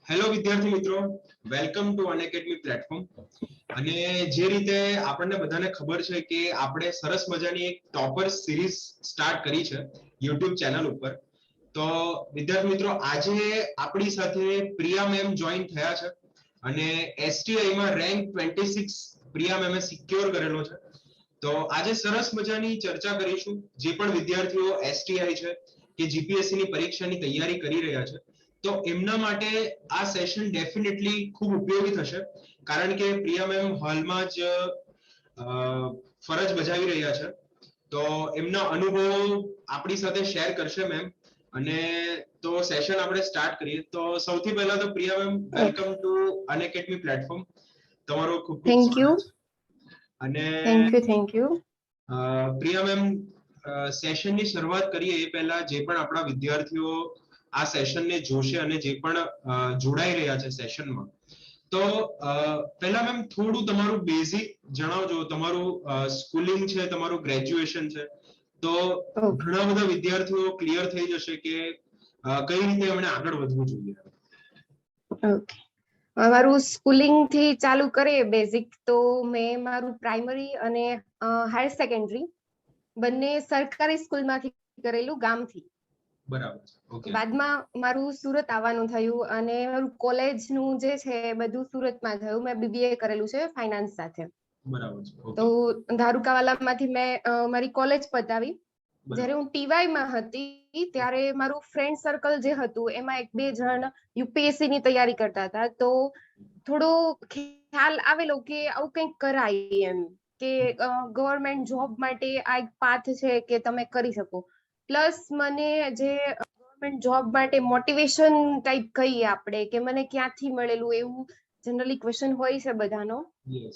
Hello વિદ્યાર્થી મિત્રો, welcome to Unacademy platform. અને જે રીતે આપણને બધાને ખબર છે કે આપણે સરસ મજાની એક ટોપર્સ સિરીઝ સ્ટાર્ટ કરી છે યુટ્યુબ ચેનલ ઉપર. તો વિદ્યાર્થી મિત્રો, આજે આપણી સાથે પ્રિયા મેમ જોઈન થયા છે અને એસટીઆઈ માં રેન્ક 26 પ્રિયા મેમે સિક્યોર કરેલો છે. તો આજે સરસ મજાની ચર્ચા કરીશું. જે પણ વિદ્યાર્થીઓ એસટીઆઈ છે કે જીપીએસસી ની પરીક્ષાની તૈયારી કરી રહ્યા છે, તો એમના માટે આ સેશન ડેફિનેટલી ખૂબ ઉપયોગી થશે. કારણ કે પ્રિયા મેમ હાલમાં જ ફરજ બજાવી રહ્યા છે, તો એમના અનુભવો આપણી સાથે શેર કરશે મેમ. અને તો સેશન આપણે સ્ટાર્ટ કરીએ. તો સૌથી પહેલા તો Priya ma'am, welcome to Unacademy platform. તમારો ખૂબ ખૂબ થેન્ક યુ. સ્વાગત છે. અને થેન્ક યુ. પ્રિયા મેમ, સેશનની શરૂઆત કરીએ એ પહેલા જે પણ આપણા વિદ્યાર્થીઓ આ સેશનને જોશે અને જે પણ જોડાઈ રહ્યા છે સેશનમાં, તો પહેલા મેમ થોડું તમારું બેઝિક જણાવજો. તમારું સ્કૂલિંગ છે, તમારું ગ્રેજ્યુએશન છે, તો ઘણા બધા વિદ્યાર્થીઓ ક્લિયર થઈ જશે કે કઈ રીતે એમણે આગળ વધવું જોઈએ. ઓકે, મારું સ્કૂલિંગ થી ચાલુ કરીએ બેઝિક, તો મેં મારું પ્રાઇમરી અને હાયર સેકન્ડરી બંને સરકારી સ્કૂલમાંથી કરેલું, ગામથી. બરાબર. ઓકે. બાદમાં મારું સુરત આવવાનું થયું અને મારું કોલેજનું જે છે બધું સુરતમાં થયું. મેં બીબીએ કરેલું છે ફાઇનાન્સ સાથે. બરાબર છે. ઓકે. તો ધારુકાવાલામાંથી મેં મારી કોલેજ પતાવી. જ્યારે હું ટીવાય માં હતી ત્યારે મારું ફ્રેન્ડ સર્કલ જે હતું એમાં એક બે જણ યુપીએસસી ની તૈયારી કરતા હતા. તો થોડો ખ્યાલ આવેલો કે આવું કંઈક કરાય એમ, કે ગવર્મેન્ટ જોબ માટે આ એક પાથ છે કે તમે કરી શકો. પ્લસ મને જે ગવર્મેન્ટ જોબ માટે મોટિવેશન ટાઈપ કહીએ આપણે, કે મને ક્યાંથી મળેલું, એવું જનરલી ક્વેશ્ચન હોય છે બધાનો.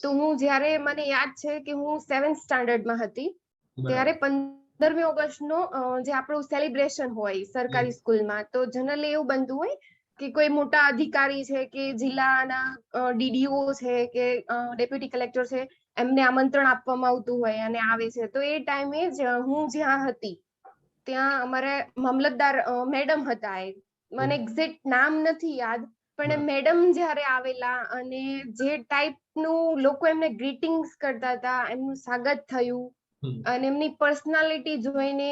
તો હું જ્યારે, મને યાદ છે કે હું 7th સ્ટાન્ડર્ડમાં હતી ત્યારે 15મી ઓગસ્ટનો જે આપણું સેલિબ્રેશન હોય સરકારી સ્કૂલમાં, તો જનરલી એવું બનતું હોય કે કોઈ મોટા અધિકારી છે કે જિલ્લાના ડીડીઓ છે કે ડેપ્યુટી કલેક્ટર છે, એમને આમંત્રણ આપવામાં આવતું હોય અને આવે છે. તો એ ટાઈમે જ હું જ્યાં હતી ત્યાં અમારે મામલતદાર મેડમ હતા. મને એક્ઝેક્ટ નામ નથી યાદ, પણ એ મેડમ જયારે આવેલા અને જે ટાઈપનું લોકો એમને ગ્રીટિંગ્સ કરતા હતા, એમનું સ્વાગત થયું અને એમની પર્સનાલિટી જોઈને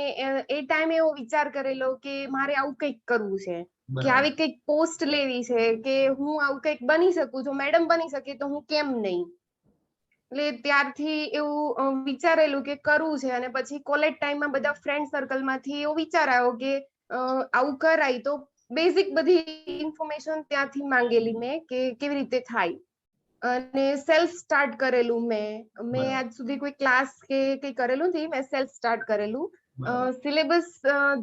એ ટાઈમે એવો વિચાર કરેલો કે મારે આવું કંઈક કરવું છે, કે આવી કંઈક પોસ્ટ લેવી છે, કે હું આવું કંઈક બની શકું. જો મેડમ બની શકે તો હું કેમ નહીં. એટલે ત્યારથી એવું વિચારેલું કે કરવું છે. અને પછી કોલેજ ટાઈમમાં બધા ફ્રેન્ડ સર્કલમાંથી એવો વિચાર આવ્યો કે આવું કરાય. તો બેઝિક બધી ઇન્ફોર્મેશન ત્યાંથી માંગેલી મેં કે કેવી રીતે થાય, અને સેલ્ફ સ્ટાર્ટ કરેલું. મેં આજ સુધી કોઈ ક્લાસ કે કંઈ કરેલું નથી, મેં સેલ્ફ સ્ટાર્ટ કરેલું. સિલેબસ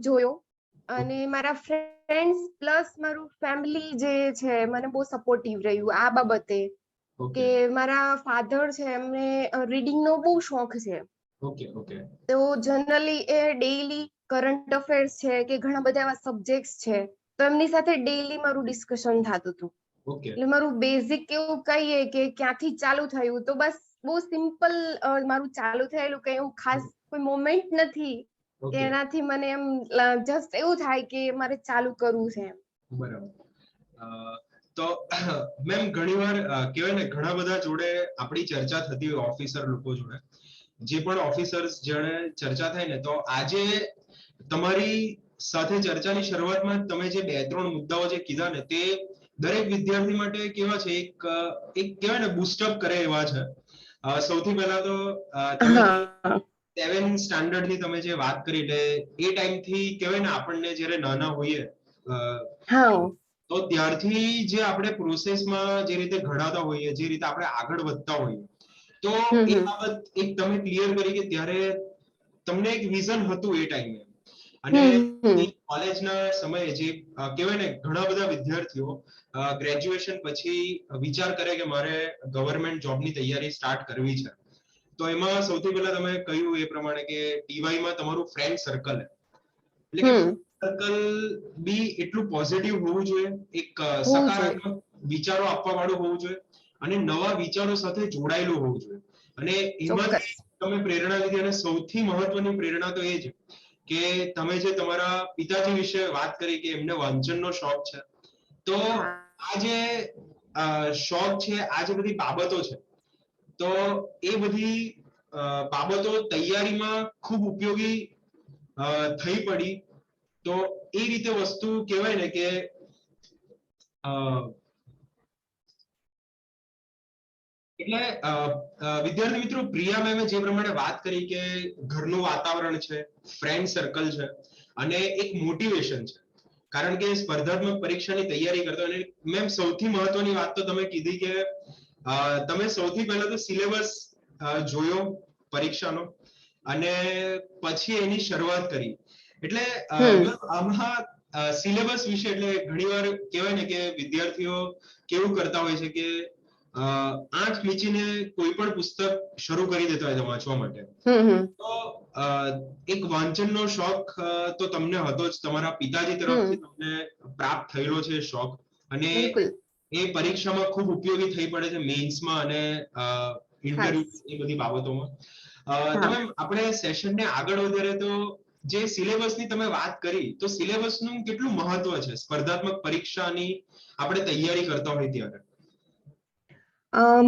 જોયો અને મારા ફ્રેન્ડ્સ પ્લસ મારું ફેમિલી જે છે મને બહુ સપોર્ટિવ રહ્યું આ બાબતે. કે મારા ફાધર છે, એમને રીડિંગ નો બહુ શોખ છે. તો જનરલી એ ડેઈલી કરંટ અફેર્સ છે કે ઘણા બધા એવા સબ્જેક્ટ્સ છે, તો એમની સાથે ડેઈલી મારું ડિસ્કશન થતું હતું. એટલે મારું બેઝિક એવું કહીએ કે ક્યાંથી ચાલુ થયું, તો બસ બહુ સિમ્પલ મારું ચાલુ થયેલું. કઈ એવું ખાસ કોઈ મોમેન્ટ નથી કે એનાથી મને એમ જસ્ટ એવું થાય કે મારે ચાલુ કરવું છે. બરાબર. તો મેમ, ઘણીવાર કહેવાય ને, ઘણા બધા જોડે આપણી ચર્ચા થતી હોય, ઓફિસર લોકો જોડે, જે પણ ઓફિસર્સ જોડે ચર્ચા થાય ને, તો આજે તમારી સાથે ચર્ચાની શરૂઆતમાં તમે જે બે ત્રણ મુદ્દાઓ જે કીધા ને, તે દરેક વિદ્યાર્થી માટે કેવા છે, એક કહેવાય ને બૂસ્ટઅપ કરે એવા છે. સૌથી પહેલા તો તમે 7th સ્ટાન્ડર્ડ ની તમે જે વાત કરી, એટલે એ ટાઈમ થી કહેવાય ને, આપણને જ્યારે નાના હોઈએ તો ત્યારથી જે આપણે પ્રોસેસમાં જે રીતે ઘડાતા હોઈએ, જે રીતે આપણે આગળ વધતા હોઈએ, તો એ બાબત એક તમે ક્લિયર કરી કે ત્યારે તમને એક વિઝન હતું એ ટાઈમે. અને કોલેજના સમયે જે કહેવાય ને, ઘણા બધા વિદ્યાર્થીઓ ગ્રેજ્યુએશન પછી વિચાર કરે કે મારે ગવર્મેન્ટ જોબની તૈયારી સ્ટાર્ટ કરવી છે. તો એમાં સૌથી પહેલા તમે કહ્યું એ પ્રમાણે કે ટીવાય માં તમારું ફ્રેન્ડ સર્કલ, એટલે કે સર્કલ બી એટલું પોઝિટિવ હોવું જોઈએ, એક સકારાત્મક વિચારો આપવા વાળું હોવું જોઈએ, અને નવા વિચારો સાથે જોડાયેલું હોવું જોઈએ. અને એમાંથી તમે પ્રેરણા લીધી, અને સૌથી મહત્વની પ્રેરણા તો એ છે કે તમે જે તમારા પિતાજી વિશે વાત કરી કે એમને વાંચનનો શોખ છે, તો હા આ જે શોખ છે, આ જે બધી બાબતો છે, તો એ બધી બાબતો તૈયારીમાં ખૂબ ઉપયોગી થઈ પડી. તો એ રીતે વસ્તુ કહેવાય ને કે એટલે વિદ્યાર્થી મિત્રો, પ્રિયા મેમે જે પ્રમાણે વાત કરી કે ઘરનું વાતાવરણ છે, ફ્રેન્ડ સર્કલ છે અને એક મોટિવેશન છે, કારણ કે સ્પર્ધાત્મક પરીક્ષાની તૈયારી કરતા. અને મેમ સૌથી મહત્વની વાત તો તમે કીધી કે તમે સૌથી પહેલા તો સિલેબસ જોયો પરીક્ષાનો અને પછી એની શરૂઆત કરી. એટલે આમાં સિલેબસ વિશે એટલે ઘણીવાર કહેવાય ને કે વિદ્યાર્થીઓ કેવું કરતા હોય છે કે આંખ મીચીને કોઈ પણ પુસ્તક શરૂ કરી દેતા હોય છે વાંચવા માટે. તો એક વાંચનનો શોખ તો તમને હતો જ, તમારા પિતાજી તરફથી તમને પ્રાપ્ત થયેલો છે શોખ, અને બિલકુલ. એ પરીક્ષામાં ખૂબ ઉપયોગી થઈ પડે છે, મેઇન્સમાં અને ઇન્ટરવ્યુ એ બધી બાબતોમાં. તો મેમ આપણે સેશનને આગળ વધારે તો જે સિલેબસની તમે વાત કરી, તો સિલેબસનું કેટલું મહત્વ છે સ્પર્ધાત્મક પરીક્ષાની આપણે તૈયારી કરતા હોય ત્યારે?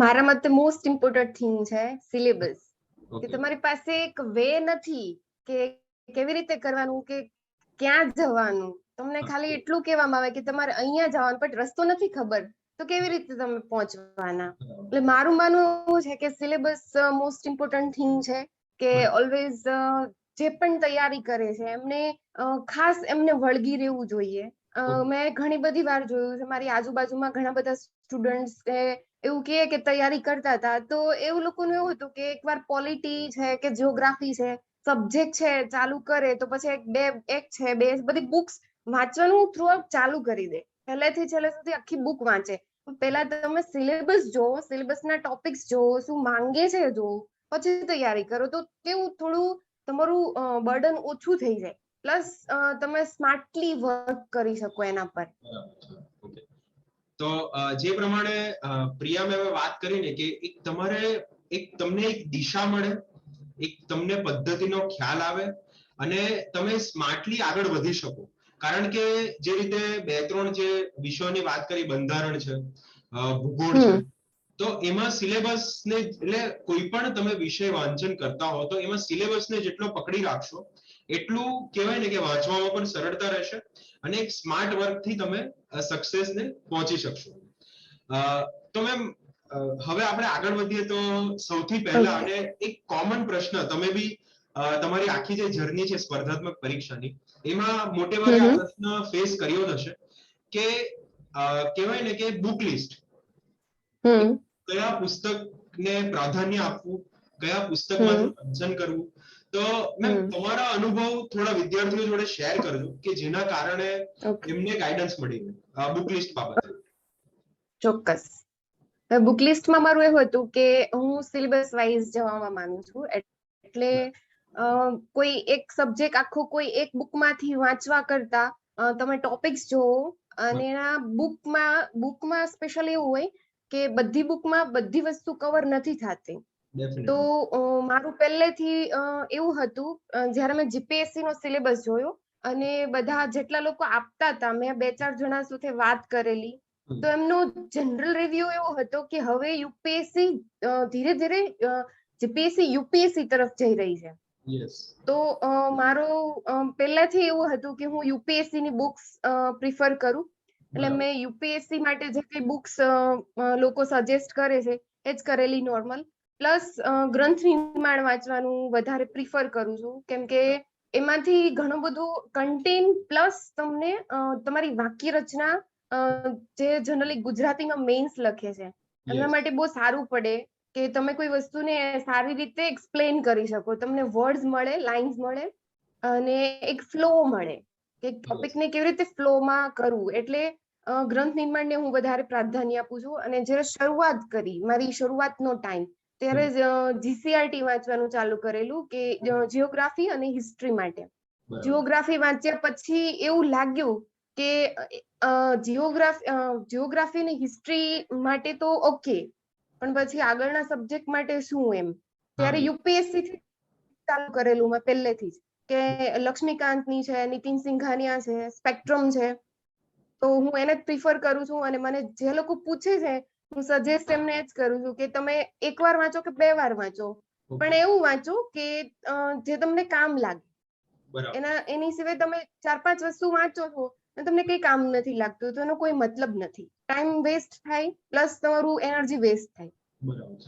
મારા મતે મોસ્ટ ઇમ્પોર્ટન્ટ થિંગ છે સિલેબસ. કે તમારી પાસે એક વે નથી કે કેવી રીતે કરવાનું, કે ક્યાં જવાનું. તમને ખાલી એટલું કહેવામાં આવે કે તમારે અહીંયા જવાનું, પણ રસ્તો નથી ખબર, તો કેવી રીતે તમે પહોંચવાના? એટલે મારું માનવું એવું છે કે સિલેબસ મોસ્ટ ઇમ્પોર્ટન્ટ થિંગ છે. કે ઓલવેઝ જે પણ તૈયારી કરે છે એમને ખાસ એમને વળગી રહેવું જોઈએ. મેં ઘણી બધી વાર જોયું છે, મારી આજુબાજુમાં ઘણા બધા સ્ટુડન્ટ્સ એવું કે તૈયારી કરતા હતા, તો એવું લોકોનું એવું હતું કે એકવાર પોલિટી છે કે જીઓગ્રાફી છે સબ્જેક્ટ છે ચાલુ કરે, તો પછી એક છે બે બધી બુક્સ વાંચવાનું થ્રુ આઉટ ચાલુ કરી દે, પહેલેથી છેલ્લે સુધી આખી બુક વાંચે. પહેલા તમે સિલેબસ જોવો, સિલેબસના ટોપિક્સ જોવો, શું માંગે છે જોવો, પછી તૈયારી કરો, તો કેવું થોડું તમારું બર્ડન ઓછું થઈ જાય. પ્લસ તમે સ્માર્ટલી વર્ક કરી શકો એના પર. તો જે પ્રમાણે પ્રિયા મેમે વાત કરી ને કે તમને એક દિશા મળે, એક તમને પદ્ધતિનો ખ્યાલ આવે અને તમે સ્માર્ટલી આગળ વધી શકો. કારણ કે જે રીતે 2-3 જે વિષયોની વાત કરી, બંધારણ છે, ભૂગોળ છે, તો એમાં સિલેબસને એટલે કોઈ પણ તમે વિષય વાંચન કરતા હો તો એમાં સિલેબસને જેટલો પકડી રાખશો એટલું કહેવાય ને કે વાંચવામાં પણ સરળતા રહેશે અને એક સ્માર્ટ વર્કથી તમે સક્સેસને પહોંચી શકશો. તો મેમ હવે આપણે આગળ વધીએ તો સૌથી પહેલા અને એક કોમન પ્રશ્ન, તમે બી તમારી આખી જે જર્ની છે સ્પર્ધાત્મક પરીક્ષાની, એમાં મોટે ભાગે આ પ્રશ્ન ફેસ કર્યો જ હશે કે કહેવાય ને કે બુક લિસ્ટ, કયા પુસ્તકને પ્રાધાન્ય આપવું, કયા પુસ્તકમાંથી વાંચન કરવું. તો મેમ તમારા અનુભવ થોડા વિદ્યાર્થીઓ જોડે શેર કરજો કે જેના કારણે એમને ગાઈડન્સ મળી રહે બુક લિસ્ટ બાબતે. ચોક્કસ. બુક લિસ્ટમાં મારું એવું હતું કે હું સિલેબસ વાઇઝ જવામાં માંગુ છું. એટલે કોઈ એક સબ્જેક્ટ આખો કોઈ એક બુકમાંથી વાંચવા કરતા તમે ટોપિક્સ જોવો, અને એના બુકમાં સ્પેશિયલી એવું હોય કે બધી બુકમાં બધી વસ્તુ કવર નથી થતી. તો મારું પહેલેથી એવું હતું, જ્યારે મેં જીપીએસસી નો સિલેબસ જોયો અને બધા જેટલા લોકો આપતા હતા, મેં 2-4 જણા સાથે વાત કરેલી, તો એમનો જનરલ રિવ્યુ એવો હતો કે હવે યુપીએસસી ધીરે ધીરે જીપીએસસી યુપીએસસી તરફ જઈ રહી છે. તો મારું પહેલાથી એવું હતું કે હું યુપીએસસી ની બુક્સ પ્રિફર કરું. એટલે મેં યુપીએસસી માટે જે કઈ બુક્સ લોકો સજેસ્ટ કરે છે એ જ કરેલી નોર્મલ. પ્લસ ગ્રંથ નિર્માણ વાંચવાનું વધારે પ્રિફર કરું છું, કેમ કે એમાંથી ઘણું બધું કન્ટેન્ટ પ્લસ તમને તમારી વાક્ય રચના જે જનરલી ગુજરાતીમાં મેઇન્સ લખે છે એમના માટે બહુ સારું પડે કે તમે કોઈ વસ્તુને સારી રીતે એક્સપ્લેન કરી શકો, તમને વર્ડ્સ મળે, લાઇન્સ મળે અને એક ફ્લો મળે કે ટોપિકને કેવી રીતે ફ્લોમાં કરવું. એટલે ગ્રંથ નિર્માણને હું વધારે પ્રાધાન્ય આપું છું. અને જ્યારે શરૂઆત કરી, મારી શરૂઆતનો ટાઈમ, ત્યારે જીસીઆરટી વાંચવાનું ચાલુ કરેલું કે જીઓગ્રાફી અને હિસ્ટ્રી માટે. જીઓગ્રાફી વાંચ્યા પછી એવું લાગ્યું કે જીઓગ્રાફી અને હિસ્ટ્રી માટે તો ઓકે, પણ પછી આગળના સબ્જેક્ટ માટે શું એમ. ત્યારે યુપીએસસી થી ચાલુ કરેલું મેં પહેલેથી જ, કે લક્ષ્મીકાંતની છે, નીતિન સિંઘાનિયા છે, સ્પેક્ટ્રમ છે, તો હું એને જ પ્રિફર કરું છું. અને મને જે લોકો પૂછે છે હું સજેસ્ટ એમને જ કરું છું કે તમે એકવાર વાંચો કે 2 વાર વાંચો, પણ એવું વાંચો કે જે તમને કામ લાગે. એની સિવાય તમે 4-5 વસ્તુ વાંચો છો અને તમને કઈ કામ નથી લાગતું તો એનો કોઈ મતલબ નથી. ટાઈમ વેસ્ટ થાય પ્લસ તમારું એનર્જી વેસ્ટ થાય.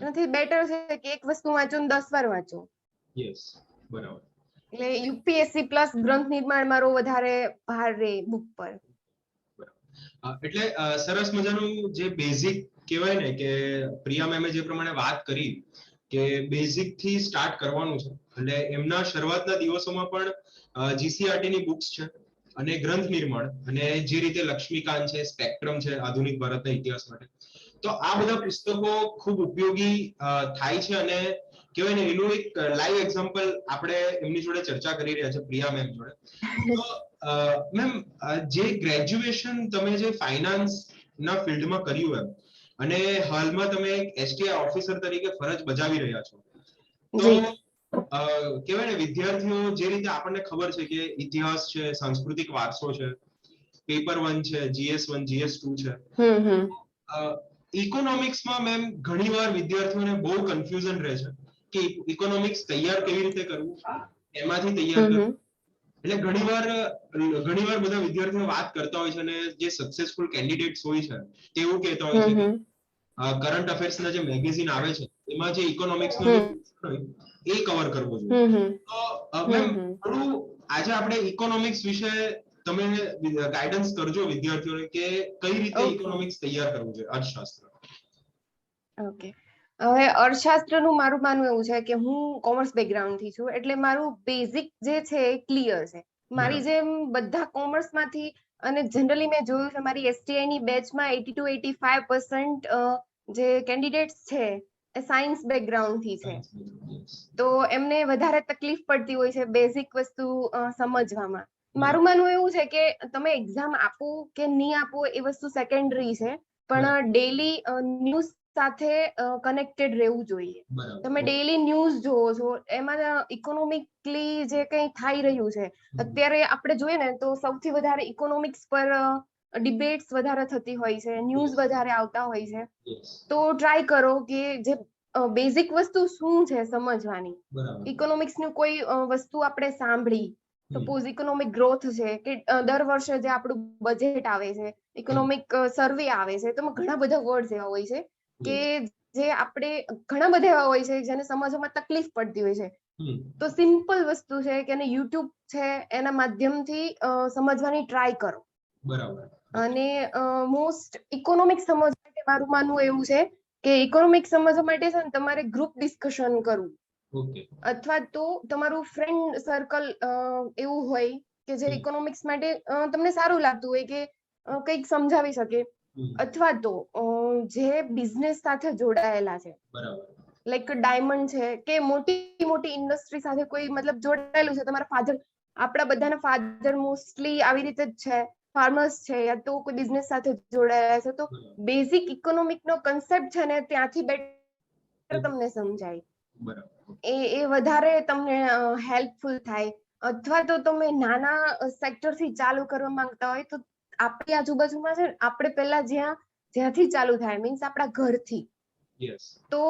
એનાથી બેટર છે કે એક વસ્તુ વાંચો ને 10 વાર વાંચો. એટલે યુપીએસસી પ્લસ ગ્રંથ નિર્માણ મારો વધારે ભાર રહે બુક પર. એટલે સરસ મજાનું જે બેઝિક કહેવાય ને કે પ્રિયા મેમે જે પ્રમાણે વાત કરી કે બેઝિક થી સ્ટાર્ટ કરવાનું છે, એટલે એમના શરૂઆતના દિવસોમાં પણ જીસીઆરટી ની બુક્સ છે અને ગ્રંથ નિર્માણ અને જે રીતે લક્ષ્મીકાંત છે, સ્પેક્ટ્રમ છે આધુનિક ભારતના ઇતિહાસ માટે, તો આ બધા પુસ્તકો ખૂબ ઉપયોગી થાય છે. અને કહેવાય ને એનું એક લાઈવ એક્ઝામ્પલ આપણે એમની જોડે ચર્ચા કરી રહ્યા છે પ્રિયા મેમ જોડે. તો મેમ જે ગ્રેજ્યુએશન તમે જે ફાઇનાન્સ ના ફિલ્ડમાં કર્યું એમ અને હાલમાં તમે એક એસટીઆઈ ઓફિસર તરીકે ફરજ બજાવી રહ્યા છો, તો કહેવાય ને વિદ્યાર્થીઓ જે રીતે આપણને ખબર છે કે ઇતિહાસ છે, સાંસ્કૃતિક વારસો છે, પેપર 1 છે, GS1 GS2 છે, ઇકોનોમિક્સમાં મેમ ઘણીવાર વિદ્યાર્થીઓને બહુ કન્ફ્યુઝન રહે છે કે ઇકોનોમિક્સ તૈયાર કેવી રીતે કરવું, એમાંથી તૈયાર કરવું. એટલે ઘણીવાર બધા વિદ્યાર્થીઓ વાત કરતા હોય છે અને જે સક્સેસફુલ કેન્ડિડેટ્સ હોય છે તેવું કહેતા હોય છે કે કરંટ અફેર્સ ના જે મેગેઝિન આવે છે એમાં જે ઇકોનોમિક્સ નો હોય એ કવર કરવો જોઈએ. તો મેમ થોડું આજે આપણે ઇકોનોમિક્સ વિશે તમે ગાઈડન્સ કરજો વિદ્યાર્થીઓને કે કઈ રીતે ઇકોનોમિક્સ તૈયાર કરવું જોઈએ, અર્થશાસ્ત્ર. ઓકે, હવે અર્થશાસ્ત્રનું મારું માનવું એવું છે કે હું કોમર્સ બેકગ્રાઉન્ડ થી છું, એટલે મારું બેઝિક જે છે એ ક્લિયર છે. મારી જેમ બધા કોમર્સમાંથી અને જનરલી મેં જોયું છે મારી એસટીઆઈ ની બેચમાં 80-85% જે કેન્ડિડેટ્સ છે એ સાયન્સ બેકગ્રાઉન્ડ થી છે. તો એમને વધારે તકલીફ પડતી હોય છે બેઝિક વસ્તુ સમજવામાં. મારું માનવું એવું છે કે તમે એક્ઝામ આપો કે નહીં આપો એ વસ્તુ સેકન્ડરી છે, પણ ડેલી ન્યૂઝ સાથે કનેક્ટેડ રહેવું જોઈએ. તમે ડેલી ન્યૂઝ જોવો છો, એમાં ઇકોનોમિકલી જે કંઈ થઈ રહ્યું છે અત્યારે આપણે જોઈએ ને તો સૌથી વધારે ઇકોનોમિક્સ પર ડિબેટ્સ વધારે થતી હોય છે, ન્યૂઝ વધારે આવતા હોય છે. તો ટ્રાય કરો કે જે બેઝિક વસ્તુ શું છે સમજવાની. ઇકોનોમિક્સનું કોઈ વસ્તુ આપણે સાંભળી, સપોઝ ઇકોનોમિક ગ્રોથ છે કે દર વર્ષે જે આપણું બજેટ આવે છે, ઇકોનોમિક સર્વે આવે છે, તો ઘણા બધા વર્ડ્સ એવા હોય છે કે જે આપણે ઘણા બધા એવા હોય છે જેને સમજવામાં તકલીફ પડતી હોય છે. તો સિમ્પલ વસ્તુ છે કે યુટ્યુબ છે એના માધ્યમથી સમજવાની ટ્રાય કરો. અને મોસ્ટ ઇકોનોમિક્સ સમજવા માટે મારું માનવું એવું છે કે ઇકોનોમિક્સ સમજવા માટે છે ને તમારે ગ્રુપ ડિસ્કશન કરવું, અથવા તો તમારું ફ્રેન્ડ સર્કલ એવું હોય કે જે ઇકોનોમિક્સ માટે તમને સારું લાગતું હોય કે કંઈક સમજાવી શકે, અથવા તો જે બિઝનેસ સાથે જોડાયેલા છે, લાઈક ડાયમંડ છે કે મોટી મોટી ઇન્ડસ્ટ્રી સાથે કોઈ મતલબ જોડાયેલું છે. તમારા ફાધર, આપણા બધાના ફાધર મોસ્ટલી આવી રીતે જ છે, ફાર્મર્સ છે યા તો કોઈ બિઝનેસ સાથે જોડાયેલા છે, તો બેઝિક ઇકોનોમિક નો કન્સેપ્ટ છે ને ત્યાંથી બેટર તમને સમજાય, એ વધારે તમને હેલ્પફુલ થાય. અથવા તો તમે નાના સેક્ટર થી ચાલુ કરવા માંગતા હોય તો આપણી આજુબાજુમાં છે ને આપણે પહેલા જ્યાંથી ચાલુ થાય, મીન્સ આપણા ઘરથી. તો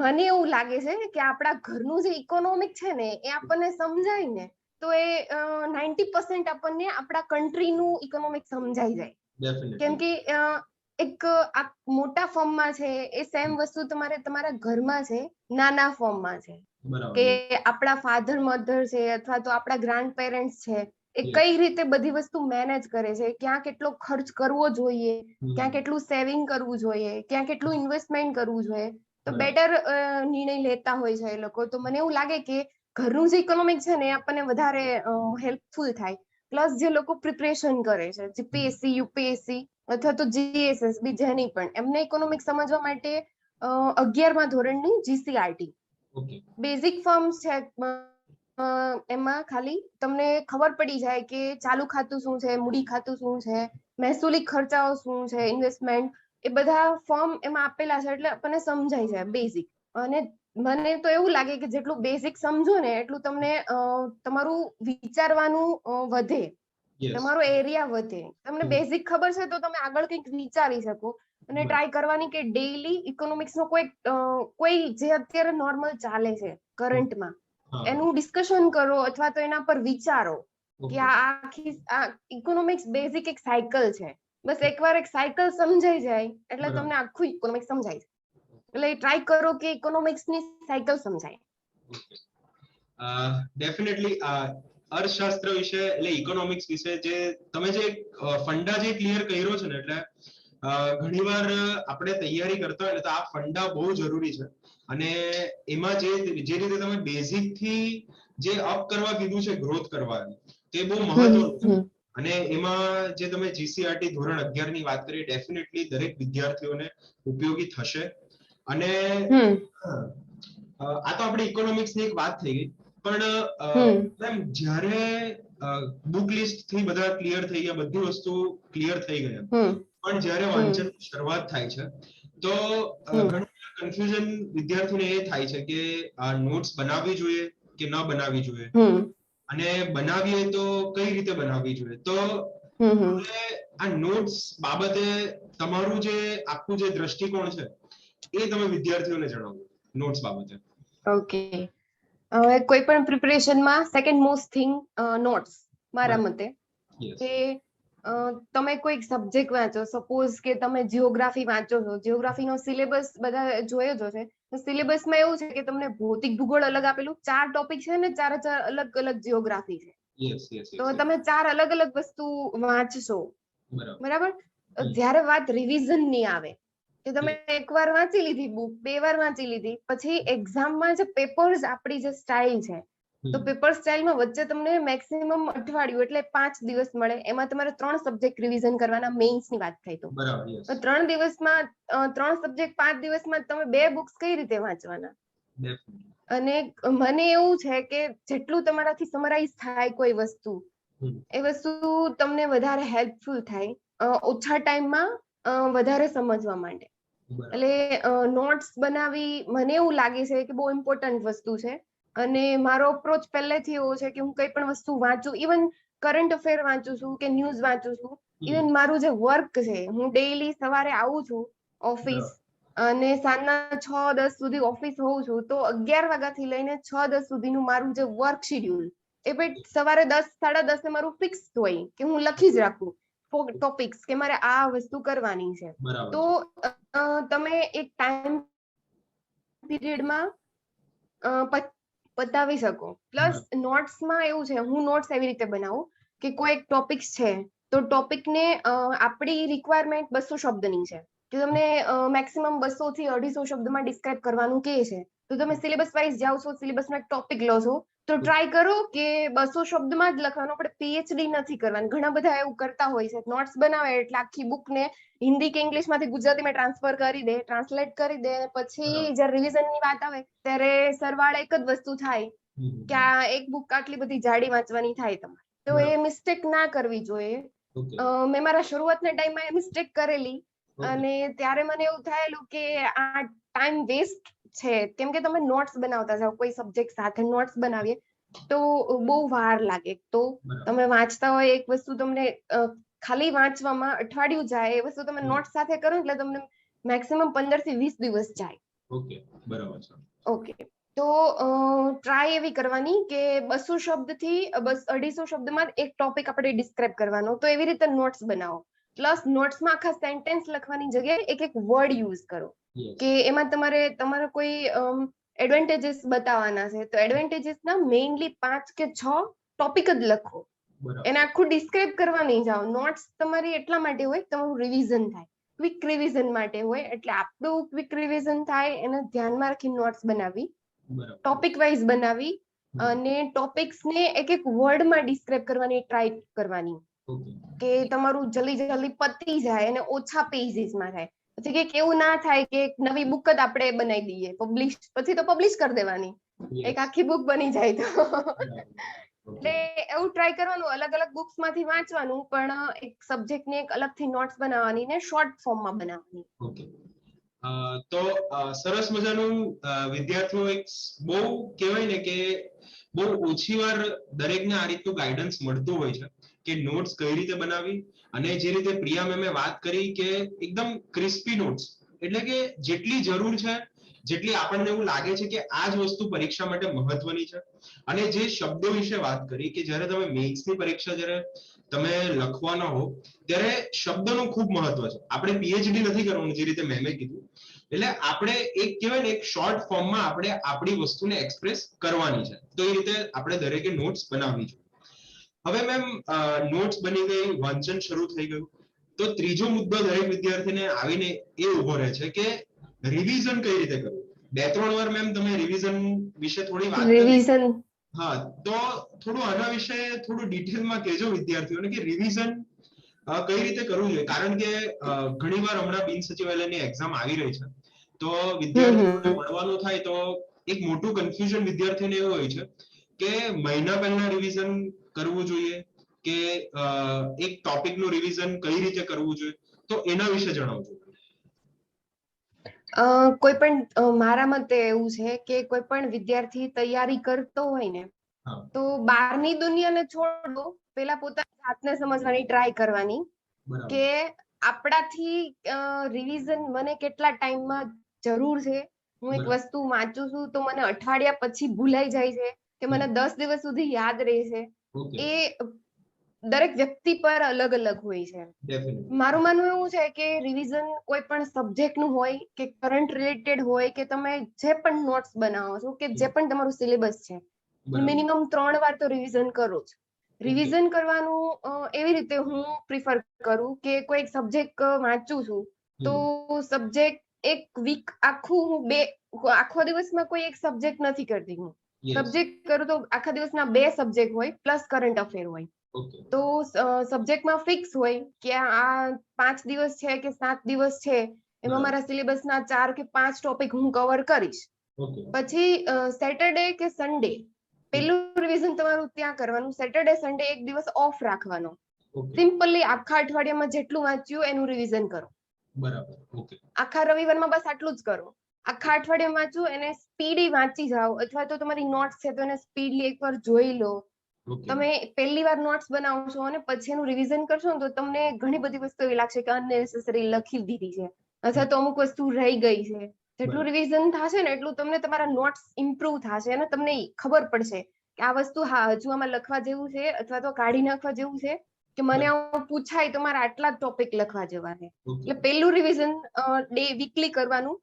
મને એવું લાગે છે કે આપણા ઘરનું જે ઇકોનોમિક છે ને એ આપણને સમજાય ને તો એ 90% આપણને આપણા કન્ટ્રીનું ઇકોનોમિક સમજાઈ જાય. કેમ કે એક મોટા ફોર્મમાં છે એ સેમ વસ્તુ તમારા ઘરમાં છે, નાના ફોર્મમાં છે. કે આપણા ફાધર મધર છે અથવા તો આપણા ગ્રાન્ડ પેરેન્ટ્સ છે, એ કઈ રીતે બધી વસ્તુ મેનેજ કરે છે, ક્યાં કેટલો ખર્ચ કરવો જોઈએ, ક્યાં કેટલું સેવિંગ કરવું જોઈએ, ક્યાં કેટલું ઇન્વેસ્ટમેન્ટ કરવું જોઈએ, તો બેટર નિર્ણય લેતા હોય છે એ લોકો. તો મને એવું લાગે કે ઘરનું જે ઇકોનોમિક છે ને એ આપણને વધારે હેલ્પફુલ થાય. પ્લસ જે લોકો પ્રિપરેશન કરે છે જીપીએસસી, યુપીએસસી અથવા તો જીએસએસબી જેની પણ, એમને ઇકોનોમિક સમજવા માટે 11મા ધોરણની જીસીઆરટી બેઝિક ફોર્મ્સ છે, એમાં ખાલી તમને ખબર પડી જાય કે ચાલુ ખાતું શું છે, મૂડી ખાતું શું છે, મહેસૂલી ખર્ચાઓ શું છે, ઇન્વેસ્ટમેન્ટ, એ બધા ફોર્મ એમાં આપેલા છે એટલે આપણને સમજાય જાય બેઝિક. અને મને તો એવું લાગે કે જેટલું બેઝિક સમજો ને એટલું તમને તમારું વિચારવાનું વધે. યસ. તમારો એરિયા વધે. તમને બેઝિક ખબર છે તો તમે આગળ કંઈક વિચારી શકો અને ટ્રાય કરવાની કે ડેઈલી ઇકોનોમિક્સ નો કોઈ જે અત્યારે નોર્મલ ચાલે છે કરંટમાં એનું ડિસ્કશન કરો અથવા તો એના પર વિચારો કે આ આખી ઇકોનોમિક્સ બેઝિક એક સાયકલ છે. બસ એકવાર એક સાયકલ સમજાઈ જાય એટલે તમને આખું ઇકોનોમિક્સ સમજાય જાય. એટલે ટ્રાય કરો કે ઇકોનોમિક્સ ની સાયકલ સમજાય. ડેફિનેટલી અર્થશાસ્ત્ર વિશે એટલે ઇકોનોમિક્સ વિશે જે તમે જે ફંડા જે ક્લિયર કર્યો છે ને, એટલે ઘણીવાર આપણે તૈયારી કરતા હોય ને તો આ ફંડા બહુ જરૂરી છે. અને એમાં જે રીતે તમે બેઝિક થી જે અપ કરવા કીધું છે, ગ્રોથ કરવાની, તે બહુ મહત્વનું છે. અને એમાં જે તમે જીસીઆરટી ધોરણ 11 ની વાત કરી, ડેફિનેટલી દરેક વિદ્યાર્થીઓને ઉપયોગી થશે. અને આ તો આપણે ઇકોનોમિક્સ ની એક વાત થઈ ગઈ, પણ જ્યારે બુક લિસ્ટ થી બધા ક્લિયર થઈ ગયા, બધી વસ્તુ ક્લિયર થઈ ગયા, પણ જ્યારે વાંચન શરૂઆત થાય છે તો ઘણા કન્ફ્યુઝન વિદ્યાર્થીને એ થાય છે કે આ નોટ્સ બનાવવી જોઈએ કે ન બનાવવી જોઈએ, અને બનાવીએ તો કઈ રીતે બનાવવી જોઈએ. તો આ નોટ્સ બાબતે તમારું જે આખું જે દ્રષ્ટિકોણ છે એ તમે વિદ્યાર્થીઓને જણાવો નોટ્સ બાબતે. ઓકે, હવે કોઈ પણ પ્રિપરેશનમાં સેકન્ડ મોસ્ટ થિંગ નોટ્સ મારા મતે. કે તમે કોઈક સબ્જેક્ટ વાંચો, સપોઝ કે તમે જીઓગ્રાફી વાંચો છો, જીઓગ્રાફીનો સિલેબસ બધા જોયો જ હશે. સિલેબસમાં એવું છે કે તમને ભૌતિક ભૂગોળ અલગ આપેલું, 4 ટોપિક છે ને 4 અલગ અલગ જીઓગ્રાફી છે. તો તમે 4 અલગ અલગ વસ્તુ વાંચશો, બરાબર. જ્યારે વાત રિવિઝન ની આવે કે તમે એકવાર વાંચી લીધી બુક, 2 વાર વાંચી લીધી, પછી એક્ઝામમાં જે પેપર્સ આપણી જે સ્ટાઇલ છે, તો પેપર સ્ટાઇલમાં વચ્ચે તમને મેક્સિમમ અઠવાડિયું એટલે 5 દિવસ મળે. એમાં તમારે 3 સબ્જેક્ટ રિવિઝન કરવાના, મેઇન્સ ની વાત થઈ તો 3 દિવસમાં 3 સબ્જેક્ટ 5 દિવસમાં તમે 2 બુક્સ કઈ રીતે વાંચવાના? અને મને એવું છે કે જેટલું તમારાથી સમરાઈઝ થાય કોઈ વસ્તુ, એ વસ્તુ તમને વધારે હેલ્પફુલ થાય ઓછા ટાઈમમાં વધારે સમજવા માટે. એટલે નોટ્સ બનાવી મને એવું લાગે છે કે બહુ ઇમ્પોર્ટન્ટ વસ્તુ છે. અને મારો અપ્રોચ પહેલેથી એવો છે કે હું કઈ પણ વસ્તુ વાંચું, ઇવન કરંટ અફેર વાંચું છું કે ન્યૂઝ વાંચું છું, ઇવન મારું જે વર્ક છે, હું ડેઈલી સવારે આવું છું ઓફિસ અને સાંજના 6-10 સુધી ઓફિસ હોઉં છું, તો 11 વાગ્યાથી લઈને 6-10 સુધીનું મારું જે વર્ક શેડ્યુલ, એ ભાઈ સવારે 10-10:30 મારું ફિક્સ હોય કે હું લખી જ રાખું ટોપિક્સ કે મારે આ વસ્તુ કરવાની છે. તો તમે એક ટાઈમ પીરિયડમાં પતાવી શકો. પ્લસ નોટ્સમાં એવું છે, હું નોટ્સ એવી રીતે બનાવું કે કોઈ એક ટોપિક છે તો ટોપિકને આપણી રિક્વાયરમેન્ટ 200 શબ્દની છે, તો તમને મેક્સિમમ 200 થી 250 શબ્દમાં ડિસ્ક્રાઇબ કરવાનું કહે છે, તો તમે સિલેબસ વાઇઝ જાઓ છો, સિલેબસનો એક ટોપિક લો છો, તો ટ્રાય કરો કે 200 શબ્દમાં જ લખવાનું. આપણે પીએચડી નથી કરવાનું. ઘણા બધા એવું કરતા હોય છે, નોટ્સ બનાવે એટલે આખી બુકને હિન્દી કે ઇંગ્લિશમાંથી ગુજરાતીમાં ટ્રાન્સફર કરી દે, ટ્રાન્સલેટ કરી દે, પછી જ્યારે રિવિઝનની વાત આવે ત્યારે સરવાળે એક જ વસ્તુ થાય કે આ એક બુક આટલી બધી જાડી વાંચવાની થાય તમારે. તો એ મિસ્ટેક ના કરવી જોઈએ. મેં મારા શરૂઆતના ટાઈમમાં એ મિસ્ટેક કરેલી અને ત્યારે મને એવું થયેલું કે આ ટાઈમ વેસ્ટ છે, કેમ કે તમે નોટ્સ બનાવતા જાઓ, કોઈ સબ્જેક્ટ સાથે નોટ્સ બનાવીએ તો બહુ વાર લાગે. તો તમે વાંચતા હોય એક વસ્તુ, તમને ખાલી વાંચવામાં અઠવાડિયું જાય, એ વસ્તુ તમે નોટ્સ સાથે કરો એટલે તમને મેક્સિમમ 15 થી 20 દિવસ જાય. ઓકે, બરાબર છે. ઓકે, તો ટ્રાય એવી કરવાની કે 200 શબ્દથી 250 શબ્દમાં એક ટોપિક આપણે ડિસ્ક્રાઇબ કરવાનો, તો એવી રીતે નોટ્સ બનાવો. પ્લસ નોટ્સમાં આખા સેન્ટેન્સ લખવાની જગ્યાએ એક એક વર્ડ યુઝ કરો કે એમાં તમારે કોઈ એડવાન્ટેજીસ બતાવવાના છે, તો એડવાન્ટેજીસના મેઇનલી 5 કે 6 ટોપિક જ લખો. એને આખું ડિસ્ક્રાઇબ કરવા નહીં જાઓ. નોટ્સ તમારી એટલા માટે હોય તમારું રિવિઝન થાય, ક્વિક રિવિઝન માટે હોય, એટલે આપણું ક્વિક રિવિઝન થાય એને ધ્યાનમાં રાખી નોટ્સ બનાવી, ટોપિક વાઇઝ બનાવી અને ટોપિક્સને એક એક વર્ડમાં ડિસ્ક્રાઇબ કરવાની ટ્રાય કરવાની કે તમારું જલ્દી પતી જાય અને ઓછા પેજીસમાં થાય. પછી કે એવું ના થાય કે એક નવી બુક જ આપણે બનાવી દઈએ, પછી તો પબ્લિશ કરી દેવાની, એક આખી બુક બની જાય તો. એટલે એવું ટ્રાય કરવાનું, અલગ અલગ બુક્સ માંથી વાંચવાનું, પણ એક સબ્જેક્ટને એક અલગથી નોટ્સ બનાવવાની ને શોર્ટ ફોર્મમાં બનાવવાની. ઓકે, તો સરસ મજાનું વિદ્યાર્થીઓ એક બહુ કહેવાય ને કે બહુ ઓછી વાર દરેકને આ રીતનું ગાઈડન્સ મળતું હોય છે. કે નોટ્સ કઈ રીતે બનાવી, અને જે રીતે પ્રિયા મેમે વાત કરી કે એકદમ ક્રિસ્પી નોટ્સ, એટલે કે જેટલી જરૂર છે, જેટલી આપણને એવું લાગે છે કે આ જ વસ્તુ પરીક્ષા માટે મહત્વની છે. અને જે શબ્દો વિશે વાત કરી કે જ્યારે તમે મેથ્સની પરીક્ષા જ્યારે તમે લખવાના હો ત્યારે શબ્દોનું ખૂબ મહત્વ છે. આપણે પીએચડી નથી કરવાનું, જે રીતે મેમે કીધું, એટલે આપણે એક કહેવાય ને એક શોર્ટ ફોર્મમાં આપણે આપણી વસ્તુને એક્સપ્રેસ કરવાની છે. તો એ રીતે આપણે દરેકે નોટ્સ બનાવવી જોઈએ. હવે મેમ નોટ્સ બની ગઈ, વાંચન શરૂ થઈ ગયું, તો ત્રીજો મુદ્દો દરેક વિદ્યાર્થીને આવીને એ ઉભો રહે છે કે રિવિઝન કઈ રીતે કરવું. 2-3 વાર મેમ તમે રિવિઝન વિશે થોડી વાત કરી. રિવિઝન હા, તો થોડું આના વિશે થોડું ડિટેલમાં કહેજો વિદ્યાર્થીઓને કે રિવિઝન કઈ રીતે કરવું જોઈએ. કારણ કે ઘણીવાર હમણાં બિન સચિવાલયની એક્ઝામ આવી રહી છે, તો વિદ્યાર્થીઓને ભણવાનું થાય તો એક મોટું કન્ફ્યુઝન વિદ્યાર્થીઓને એવું હોય છે કે મહિના પહેલા રિવિઝન કરવું જોઈએ કે એક ટોપિકનું રિવિઝન કઈ રીતે કરવું જોઈએ, તો એના વિશે જણાવજો. કોઈ પણ મારા મતે એવું છે કે કોઈ પણ વિદ્યાર્થી તૈયારી કરતો હોય ને, હા, તો બહારની દુનિયાને છોડો, પેલા પોતાની જાતને સમજવાની ટ્રાય કરવાની બરાબર. કે આપણાથી રિવિઝન મને કેટલા ટાઈમમાં જરૂર છે. હું એક બરાબર. વસ્તુ વાંચું છું તો મને અઠવાડિયા પછી ભૂલાઈ જાય છે કે મને 10 દિવસ સુધી યાદ રહે છે. ઓકે, એ દરેક વ્યક્તિ પર અલગ અલગ હોય છે. ડેફિનેટલી. મારું માનવું એવું છે કે રિવિઝન કોઈ પણ સબ્જેક્ટ નું હોય કે કરંટ રિલેટેડ હોય કે તમે જે પણ નોટ્સ બનાવો છો કે જે પણ તમારું સિલેબસ છે, બરાબર. મિનિમમ 3 વાર તો રિવિઝન કરો જ. ઓકે. રિવિઝન કરવાનું એવી રીતે હું પ્રિફર કરું કે કોઈ સબ્જેક્ટ વાંચું છું તો સબ્જેક્ટ એક વીક આખું આખો દિવસમાં કોઈ એક સબ્જેક્ટ નથી કરતી હું. યસ. સબ્જેક્ટ કરું તો આખા દિવસના 2 સબ્જેક્ટ હોય પ્લસ કરંટ અફેર હોય. ઓકે. તો સબ્જેક્ટમાં ફિક્સ હોય કે આ 5 દિવસ છે કે 7 દિવસ છે, એમાં મારા સિલેબસના 4 કે 5 ટોપિક હું કવર કરીશ. ઓકે. પછી સેટરડે કે સન્ડે પેલું રિવિઝન તમારું ત્યાં કરવાનું. સેટરડે સન્ડે એક દિવસ ઓફ રાખવાનો. ઓકે. સિમ્પલી આખા અઠવાડિયામાં જેટલું વાંચ્યું એનું રિવિઝન કરો. બરાબર. ઓકે. આખા રવિવારમાં બસ આટલું જ કરો. આખા અઠવાડિયામાં વાંચું, એને સ્પીડી વાંચી જાઓ, અથવા તો તમારી નોટ્સ છે તો એને સ્પીડલી એકવાર જોઈ લો. ઓકે. તમે પહેલી વાર નોટ્સ બનાવશો અને પછી એનું રિવિઝન કરશો ને તો તમને ઘણી બધી વસ્તુ એવી લાગશે કે અનનેસેસરી લખી દીધી છે, અથવા તો અમુક વસ્તુ રહી ગઈ છે. જેટલું રિવિઝન થશે ને એટલું તમને તમારા નોટ્સ ઇમ્પ્રુવ થશે અને તમને ખબર પડશે કે આ વસ્તુ હા હજુ આમાં લખવા જેવું છે, અથવા તો કાઢી નાખવા જેવું છે, કે મને આવું પૂછાય તો મારે આટલા જ ટોપિક લખવા જવા છે. એટલે પહેલું રિવિઝન વીકલી કરવાનું.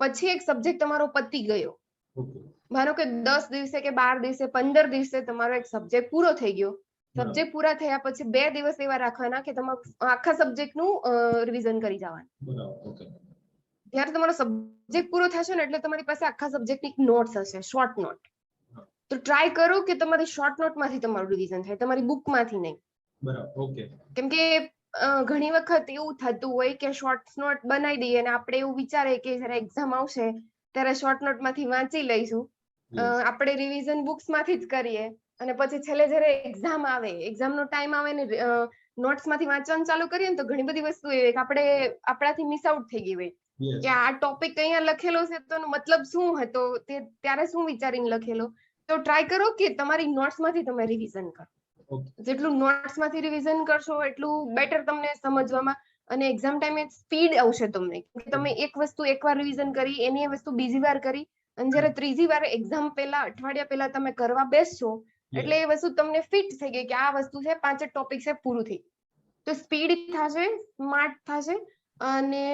પછી એક સબ્જેક્ટ તમારો પતી ગયો, માનો કે 10 દિવસે કે 12 દિવસે 15 દિવસે તમારો એક સબ્જેક્ટ પૂરો થઈ ગયો. સબ્જેક્ટ પૂરા થયા પછી 2 દિવસ એવા રાખવાના કે તમારું આખા સબ્જેક્ટનું રિવિઝન કરી જવાનું. ત્યારે તમારો સબ્જેક્ટ પૂરો થશે ને એટલે તમારી પાસે આખા સબ્જેક્ટની નોટ્સ હશે, શોર્ટ નોટ. તો ટ્રાય કરો કે તમારી શોર્ટ નોટમાંથી તમારું રિવિઝન થાય, તમારી બુકમાંથી નહીં. બરાબર. ઓકે. કેમ કે ઘણી વખત એવું થતું હોય કે શોર્ટ નોટ બનાવી દઈએ અને આપણે એવું વિચારીએ કે જ્યારે એક્ઝામ આવશે ત્યારે શોર્ટ નોટમાંથી વાંચી લઈશું. આપણે રિવિઝન બુક્સમાંથી જ કરીએ અને પછી છેલ્લે જ્યારે એક્ઝામ આવે, એક્ઝામનો ટાઈમ આવે ને નોટ્સમાંથી વાંચવાનું ચાલુ કરીએ ને તો ઘણી બધી વસ્તુ એવી કે આપણે આપણાથી મિસ આઉટ થઈ ગઈ હોય કે આ ટોપિક અહીંયા લખેલો છે તો એનો મતલબ શું હતો, તે ત્યારે શું વિચારીને લખેલો. તો ટ્રાય કરો કે તમારી નોટ્સમાંથી તમે રિવિઝન કરો. જેટલું નોટ્સમાંથી રિવિઝન કરશો એટલું બેટર તમને સમજવામાં, અને એક્ઝામ ટાઈમે સ્પીડ આવશે તમને. તમે એક વસ્તુ એકવાર રિવિઝન કરી, એની એ વસ્તુ બીજી વાર કરી, અને જ્યારે ત્રીજી વાર એક્ઝામ પહેલા અઠવાડિયા પહેલા તમે કરવા બેસશો એટલે એ વસ્તુ તમને ફિટ થઈ ગઈ કે આ વસ્તુ છે, 5 જ ટોપિક છે, પૂરું થઈ. તો સ્પીડ થશે, સ્માર્ટ થશે અને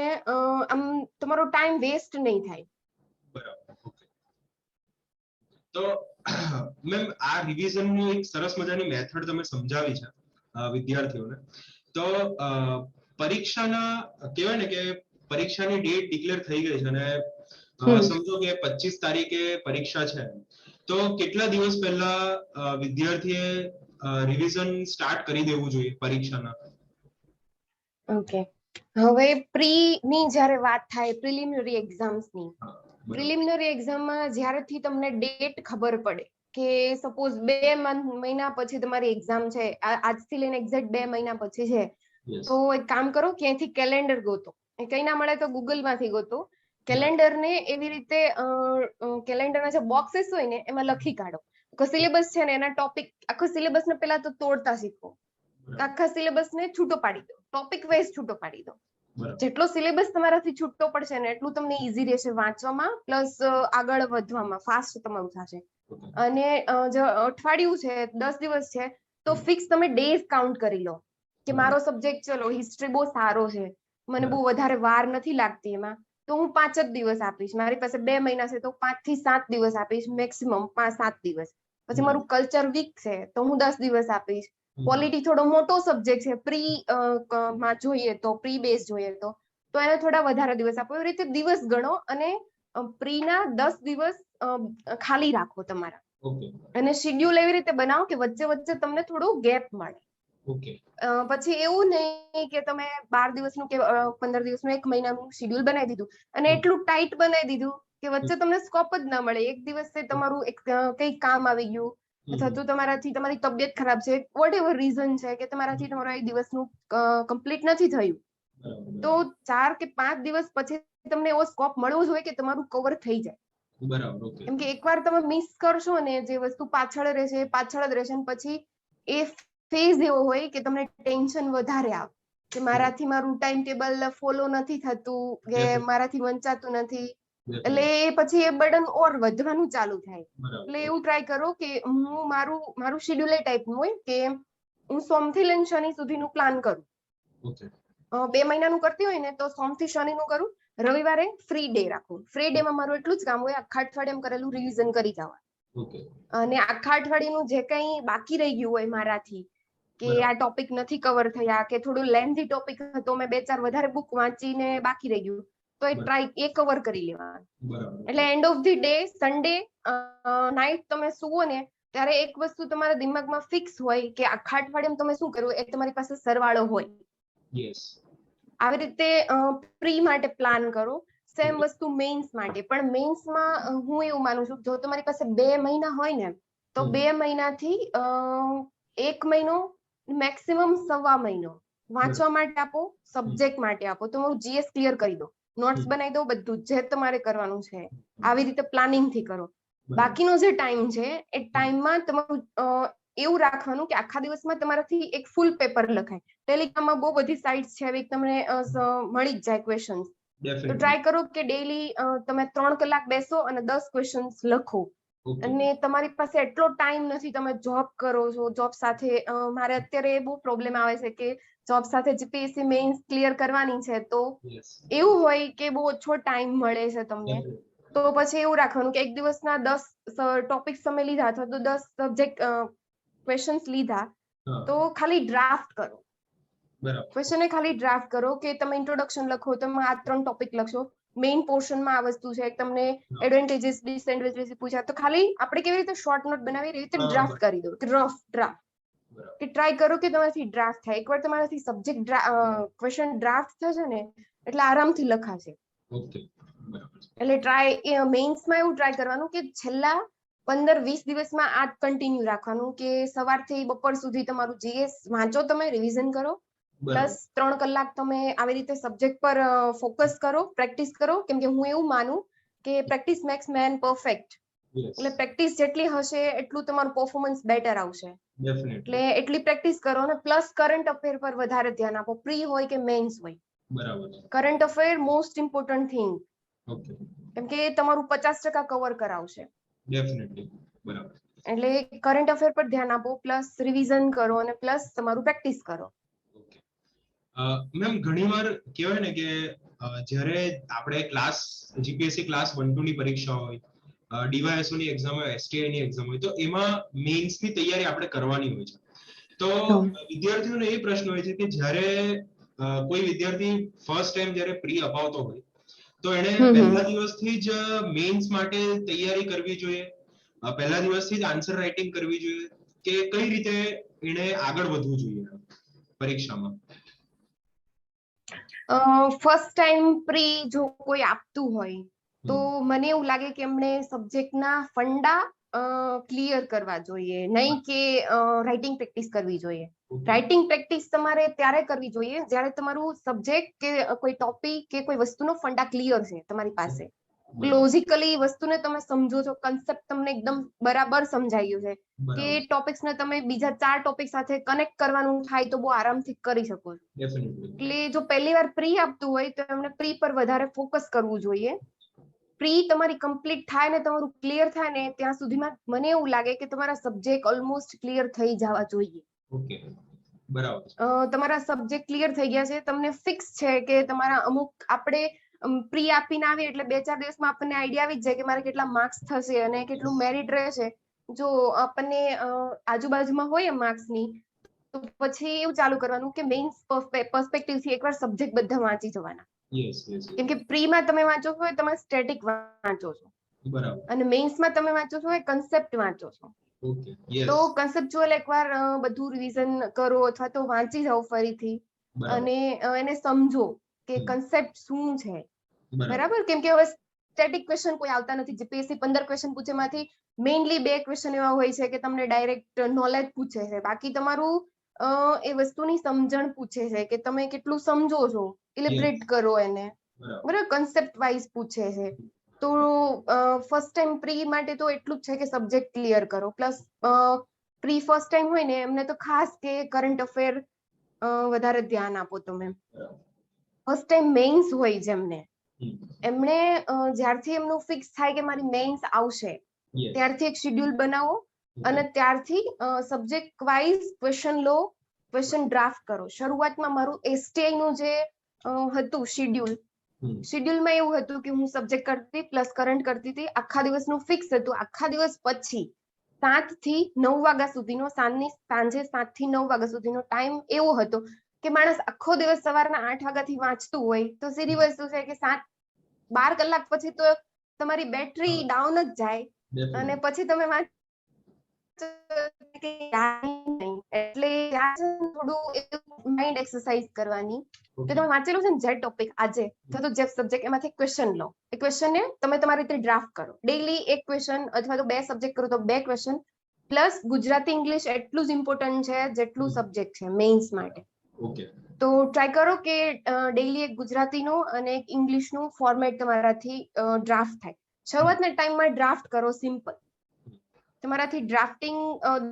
આમ તમારો ટાઈમ વેસ્ટ નહીં થાય. બરાબર. ઓકે. તો મેમ આ રિવિઝનની એક સરસ મજાની મેથડ તમે સમજાવી છે વિદ્યાર્થીઓને. તો પરીક્ષાના કહેવાય ને કે પરીક્ષાની ડેટ ડિક્લેર થઈ ગઈ છે અને સમજો કે 25 તારીખે પરીક્ષા છે, તો કેટલા દિવસ પહેલા વિદ્યાર્થીએ રિવિઝન સ્ટાર્ટ કરી દેવું જોઈએ પરીક્ષાના? ઓકે, હવે પ્રી ની જ્યારે વાત થાય, પ્રિલિમિનરી એક્ઝામ્સની, પ્રિલિમિનરી એક્ઝામમાં જ્યારેથી તમને ડેટ ખબર પડે કે સપોઝ 2 મહિના પછી તમારી એક્ઝામ છે, આજથી લઈને એક્ઝેક્ટ 2 મહિના પછી છે, તો એક કામ કરો, ક્યાંયથી કેલેન્ડર ગોતો. કઈ ના મળે તો ગૂગલમાંથી ગોતો. કેલેન્ડરને એવી રીતે કેલેન્ડરના જે બોક્સીસ હોય ને એમાં લખી કાઢો. સિલેબસ છે ને એના ટોપિક, આખો સિલેબસને પહેલા તો તોડતા શીખો આખા સિલેબસ ને છૂટો પાડી દો, ટોપિક વાઇઝ છૂટો પાડી દો. બરાબર. જેટલો સિલેબસ તમારાથી છૂટો પડશે ને એટલું તમને ઈઝી રહેશે વાંચવામાં, પ્લસ આગળ વધવામાં ફાસ્ટ તમારું થશે. Okay. અને જો અઠવાડિયું છે, 10 દિવસ છે, તો ફિક્સ તમે ડેઝ કાઉન્ટ કરી લો કે મારો સબ્જેક્ટ ચલો હિસ્ટ્રી બહુ સારો છે, મને બહુ વધારે વાર નથી લાગતી એમાં, તો હું 5 જ દિવસ આપીશ. મારી પાસે 2 મહિના છે તો 5 થી 7 દિવસ આપીશ, મેક્સિમમ 5-7 દિવસ. પછી મારું કલ્ચર વીક છે તો હું 10 દિવસ આપીશ. પોલિટી થોડો મોટો સબ્જેક્ટ છે, પ્રી માં જોઈએ તો, પ્રી બેઝ જોઈએ તો એને થોડા વધારે દિવસ આપો. એવી રીતે દિવસ ગણો અને પ્રી ના 10 દિવસ ખાલી રાખો તમારા. Okay. અને શેડ્યુલ એવી રીતે બનાવો કે વચ્ચે વચ્ચે તમને થોડું ગેપ મળે. Okay. પછી એવું નહીં કે તમે 12 દિવસનું કે 15 દિવસનું, 1 મહિનાનું શેડ્યુલ બનાવી દીધું અને એટલું ટાઈટ બનાવી દીધું કે વચ્ચે તમને સ્કોપ જ ના મળે. એક દિવસે તમારું કંઈક કામ આવી ગયું, અથવા તો તમારાથી તમારી તબિયત ખરાબ છે, વોટ એવર રીઝન છે કે તમારાથી તમારા એક દિવસનું કમ્પ્લીટ નથી થયું, તો 4 કે 5 દિવસ પછી તમને એવો સ્કોપ મળવો જોઈએ કે તમારું કવર થઈ જાય. બરાબર. Okay. કેમ કે એકવાર તમે મિસ કરશો ને, જે વસ્તુ પાછળ રહેશે પાછળ જ રહેશે, અને પછી એ ફેઝ એવો હોય કે તમને ટેન્શન વધારે આવે કે મારાથી મારું ટાઈમ ટેબલ ફોલો નથી થતું, કે મારાથી વંચાતું નથી, એટલે પછી એ બર્ડન ઓર વધવાનું ચાલુ થાય. એટલે એવું ટ્રાય કરો કે હું મારું શેડ્યુલ એ ટાઈપનું હોય કે હું સોમથી લઈને શનિ સુધીનું પ્લાન કરું. Okay. 2 મહિનાનું કરતી હોય ને તો સોમથી શનિનું કરું, રવિવારે ફ્રી ડે રાખું. ફ્રી ડે માં મારું એટલું જ કામ હોય, આખા અઠવાડિયામાં કરેલું રિવિઝન કરી જવા. Okay. અને આખા અઠવાડિયાનું જે કંઈ બાકી રહી ગયું હોય મારાથી, કે આ ટોપિક નથી કવર થયા, કે થોડું લેન્ધી ટોપિક હતો, મેં 2-4 વધારે બુક વાંચીને બાકી રહી ગયું, તો એ કવર કરી લેવાનું. એટલે end of the day, Sunday night તમે સુવો ને ત્યારે એક વસ્તુ તમારા દિમાગમાં ફિક્સ હોય કે આખા અઠવાડિયામાં તમે શું કર્યું, એ તમારી પાસે સરવાળો હોય. Yes. આવી રીતે પ્રી માટે પ્લાન કરો. સેમ વસ્તુ મેઇન્સ માટે પણ. મેઇન્સમાં હું એવું માનું છું, જો તમારી પાસે 2 મહિના હોય ને તો 2 મહિનાથી 1 મહિનો, મેક્સિમમ 1.25 મહિનો વાંચવા માટે આપો, સબ્જેક્ટ માટે આપો. તમારું જીએસ ક્લિયર કરી દો, નોટ્સ બનાવી દો, બધું જે તમારે કરવાનું છે આવી રીતે પ્લાનિંગ થી કરો. બાકીનો જે ટાઈમ છે એ ટાઈમમાં તમારું એવું રાખવાનું કે આખા દિવસમાં તમારાથી એક ફૂલ પેપર લખાય. ટેલિગ્રામમાં બહુ બધી સાઇટ્સ છે, આવી તમને મળી જ જાય ક્વેશ્ચન્સ. તો ટ્રાય કરો કે ડેઈલી તમે 3 કલાક બેસો અને 10 ક્વેશ્ચન્સ લખો. અને તમારી પાસે એટલો ટાઈમ નથી, તમે જોબ કરો છો, જોબ સાથે મારે અત્યારે બહુ પ્રોબ્લેમ આવે છે કે જોબ સાથે જીપીએસસી મેઇન્સ ક્લિયર કરવાની છે, તો એવું હોય કે બહુ ઓછો ટાઈમ મળે છે તમને, તો પછી એવું રાખવાનું કે એક દિવસના 10 ટોપિક તમે લીધા અથવા તો 10 સબ્જેક્ટ ક્વેશ્ચન્સ લીધા, તો ખાલી ડ્રાફ્ટ કરો. ક્વેશ્ચન ખાલી ડ્રાફ્ટ કરો કે તમે ઇન્ટ્રોડક્શન લખો, તમે આ 3 ટોપિક લખશો, મેઇન પોર્શનમાં આ વસ્તુ છે, તમને એડવાન્ટેજીસ ડિસએડવાન્ટેજીસ પૂછ્યા, તો ખાલી આપણે કેવી રીતે શોર્ટ નોટ બનાવી એવી રીતે ડ્રાફ્ટ કરી દો, રફ ડ્રાફ્ટ. કે ટ્રાય કરો કે તમારાથી ડ્રાફ્ટ થાય. એકવાર તમારાથી સબ્જેક્ટ ક્વેશ્ચન ડ્રાફ્ટ થશે ને એટલે આરામથી લખાશે. એટલે ટ્રાય મેઇન્સમાં એવું ટ્રાય કરવાનું કે છેલ્લા 15-20 દિવસમાં આ કન્ટિન્યુ રાખવાનું કે સવારથી બપોર સુધી તમારું જીએસ વાંચો, તમે રિવિઝન કરો, પ્લસ 3 કલાક તમે આવી રીતે સબ્જેક્ટ પર ફોકસ કરો, પ્રેક્ટિસ કરો. કેમ કે હું એવું માનું કે પ્રેક્ટિસ મેક્સ મેન પરફેક્ટ. એટલે પ્રેક્ટિસ જેટલી હશે એટલું તમારું પરફોર્મન્સ બેટર આવશે. એટલે એટલી પ્રેક્ટિસ કરો અને પ્લસ કરંટ અફેર પર વધારે ધ્યાન આપો, પ્રી હોય કે મેઇન્સ હોય. Current affair most important thing, કેમ કે તમારું 50% કવર કરાવશે. એટલે કરંટ અફેર પર ધ્યાન આપો, પ્લસ રિવિઝન કરો અને પ્લસ તમારું પ્રેક્ટિસ કરો. મેમ ઘણીવાર કહેવાય ને કે જ્યારે આપણે ક્લાસ જીપીએસસી ક્લાસ 1-2 ની પરીક્ષા હોય, ડીવાયએસઓ ની એક્ઝામ હોય, એસટીઆઈ ની એક્ઝામ હોય, તો એમાં મેઇન્સ ની તૈયારી આપણે કરવાની હોય છે. તો વિદ્યાર્થીઓને એ પ્રશ્ન હોય છે કે જ્યારે કોઈ વિદ્યાર્થી ફર્સ્ટ ટાઈમ જ્યારે પ્રી અપાવતો હોય તો એને પહેલા દિવસથી જ મેઇન્સ માટે તૈયારી કરવી જોઈએ, પહેલા દિવસથી જ આન્સર રાઇટિંગ કરવી જોઈએ, કે કઈ રીતે એને આગળ વધવું જોઈએ પરીક્ષામાં? ફર્સ્ટ ટાઈમ પ્રી જો કોઈ આપતું હોય તો મને એવું લાગે કે એમણે સબ્જેક્ટના ફંડા ક્લિયર કરવા જોઈએ, નહીં કે રાઇટિંગ પ્રેક્ટિસ કરવી જોઈએ. રાઇટિંગ પ્રેક્ટિસ તમારે ત્યારે કરવી જોઈએ જ્યારે તમારું સબ્જેક્ટ કે કોઈ ટોપિક કે કોઈ વસ્તુનો ફંડા ક્લિયર છે તમારી પાસે, લોજિકલી વસ્તુને તમે સમજો છો, કન્સેપ્ટ તમને એકદમ બરાબર સમજાઈ ગયું છે. કે બરાબર. ટોપિક્સ ને તમે બીજા 4 ટોપિક સાથે કનેક્ટ કરવાનું થાય તો બહુ આરામથી કરી શકો છો. ડેફિનેટલી. એટલે જો પહેલી વાર પ્રી આપતું હોય તો એમને પ્રી પર વધારે ફોકસ કરવું જોઈએ. પ્રી તમારી કમ્પ્લીટ થાય ને તમારું ક્લિયર થાય ને ત્યાં સુધીમાં મને એવું લાગે કે તમારા સબ્જેક્ટ ઓલમોસ્ટ ક્લિયર થઈ જવા જોઈએ. ઓકે, બરાબર. તમારા સબ્જેક્ટ ક્લિયર થઈ ગયા છે, તમને ફિક્સ છે કે તમારા અમુક આપણે પ્રી આપીને આવીએ એટલે 2-4 દિવસમાં આપણને આઈડિયા આવી જ જાય કે મારે કેટલા માર્ક્સ થશે અને કેટલું મેરિટ રહેશે. જો આપણને આજુબાજુમાં હોય માર્ક્સની તો પછી એવું ચાલુ કરવાનું કે મેઇન્સ પર્સપેક્ટિવ થી એકવાર સબ્જેક્ટ બધા વાંચી જવાના. Yes yes. કેમ કે પ્રીમાં તમે વાંચો છો તમે સ્ટેટિક વાંચો છો બરાબર. અને મેઇન્સમાં તમે વાંચો છો એ કન્સેપ્ટ વાંચો છો. Okay, yes. તો કન્સેપ્ચ્યુઅલ એકવાર બધું રિવિઝન કરો અથવા તો વાંચી જાઓ ફરીથી બરાબર. અને એને સમજો કે હમ. કન્સેપ્ટ શું છે. બરાબર. બરાબર, કેમ કે હવે સ્ટેટિક ક્વેશ્ચન કોઈ આવતા નથી. જીપીએસસી 15 ક્વેશ્ચન પૂછે એમાંથી મેઇનલી 2 ક્વેશ્ચન એવા હોય છે કે તમને ડાયરેક્ટ નોલેજ પૂછે છે, બાકી તમારું એ વસ્તુની સમજણ પૂછે છે કે તમે કેટલું સમજો છો, ઇલિબ્રેટ કરો એને. બરાબર. બરાબર, કન્સેપ્ટ વાઇઝ પૂછે છે. તો ફર્સ્ટ ટાઈમ પ્રી માટે તો એટલું જ છે કે સબ્જેક્ટ ક્લિયર કરો. પ્લસ પ્રી ફર્સ્ટ ટાઈમ હોય ને એમને તો ખાસ કે કરંટ અફેર વધારે ધ્યાન આપો તમે. બરાબર. ફર્સ્ટ ટાઈમ મેઇન્સ હોય જેમને, હમ. એમણે જ્યારથી એમનું ફિક્સ થાય કે મારી મેઇન્સ આવશે યસ. ત્યારથી એક શેડ્યુલ બનાવો અને ત્યારથી સબ્જેક્ટ વાઇઝ ક્વેશ્ચન લો, ક્વેશ્ચન ડ્રાફ્ટ કરો. શરૂઆતમાં મારું એસટીઆઈ નું જે હતું શેડ્યુલ, હમ. શેડ્યુલમાં એવું હતું કે હું સબ્જેક્ટ કરતી પ્લસ કરંટ કરતી હતી. આખા દિવસનું ફિક્સ હતું. આખા દિવસ પછી 7 થી 9 વાગ્યા સુધીનો, સાંજે 7 થી 9 વાગ્યા સુધીનો ટાઈમ એવો હતો કે માણસ આખો દિવસ સવારના 8 વાગ્યાથી વાંચતું હોય તો સીધી વસ્તુ છે કે 12 કલાક પછી તો તમારી બેટરી ડાઉન જ જાય અને ડેફિનેટલી. પછી તમે એટલે થોડું માઇન્ડ એક્સરસાઇઝ કરવાની કે ઓકે. તમે વાંચેલું છે ને જે ટોપિક આજે અથવા તો જે સબ્જેક્ટ એમાંથી ક્વેશ્ચન લો, એ ક્વેશ્ચનને તમે તમારી રીતે ડ્રાફ્ટ કરો. ડેઈલી એક ક્વેશ્ચન અથવા તો 2 સબ્જેક્ટ કરો તો 2 ક્વેશ્ચન પ્લસ ગુજરાતી ઇંગ્લિશ એટલું જ ઇમ્પોર્ટન્ટ છે જેટલું સબ્જેક્ટ છે મેઇન્સ માટે. ઓકે. તો ટ્રાય કરો કે ડેઈલી એક ગુજરાતીનું અને એક ઇંગ્લિશનું ફોર્મેટ તમારાથી ડ્રાફ્ટ થાય. શરૂઆતના ટાઈમમાં ડ્રાફ્ટ કરો સિમ્પલ. તમારાથી ડ્રાફ્ટિંગ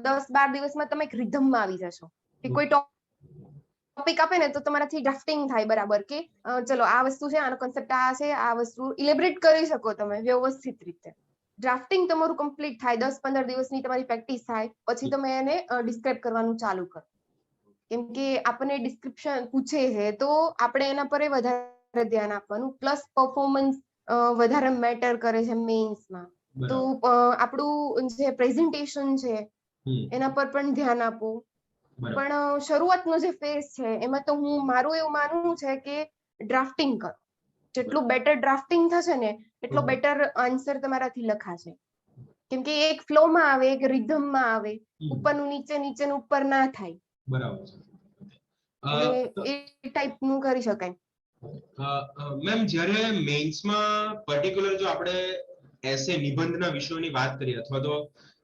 10-12 દિવસમાં તમે એક રિધમમાં આવી જશો કે કોઈ ટોપિક આપે ને તો તમારાથી ડ્રાફ્ટિંગ થાય બરાબર કે ચલો આ વસ્તુ છે, આનો કન્સેપ્ટ આ છે, આ વસ્તુ ઇલેબરેટ કરી શકો તમે વ્યવસ્થિત રીતે. ડ્રાફ્ટિંગ તમારું કમ્પ્લીટ થાય, 10-15 દિવસની તમારી પ્રેક્ટિસ થાય પછી તમે એને ડિસ્ક્રાઇબ કરવાનું ચાલુ કરો. કેમ કે આપણને ડિસ્ક્રિપ્શન પૂછે છે તો આપણે એના પર વધારે ધ્યાન આપવાનું. પ્લસ પરફોર્મન્સ વધારે મેટર કરે છે મેઇન્સમાં. તો આપણું જે પ્રેઝન્ટેશન છે એના પર પણ ધ્યાન આપો. પણ શરૂઆતનો જે ફેઝ છે એમાં તો મારું એવું માનવું છે કે ડ્રાફ્ટિંગ કરો. જેટલું બેટર ડ્રાફ્ટિંગ થશે ને એટલો બેટર આન્સર તમારાથી લખાશે. કેમ કે એક ફ્લોમાં આવે, એક રિધમમાં આવે, ઉપરનું નીચે, નીચેનું ઉપર ના થાય. બરાબર એટલે છે. એ ટાઈપનું કરી શકાય. મેમ જ્યારે મેઇન્સમાં પર્ટિક્યુલર જો આપણે એસે નિબંધના વિષયોની વાત કરીએ અથવા તો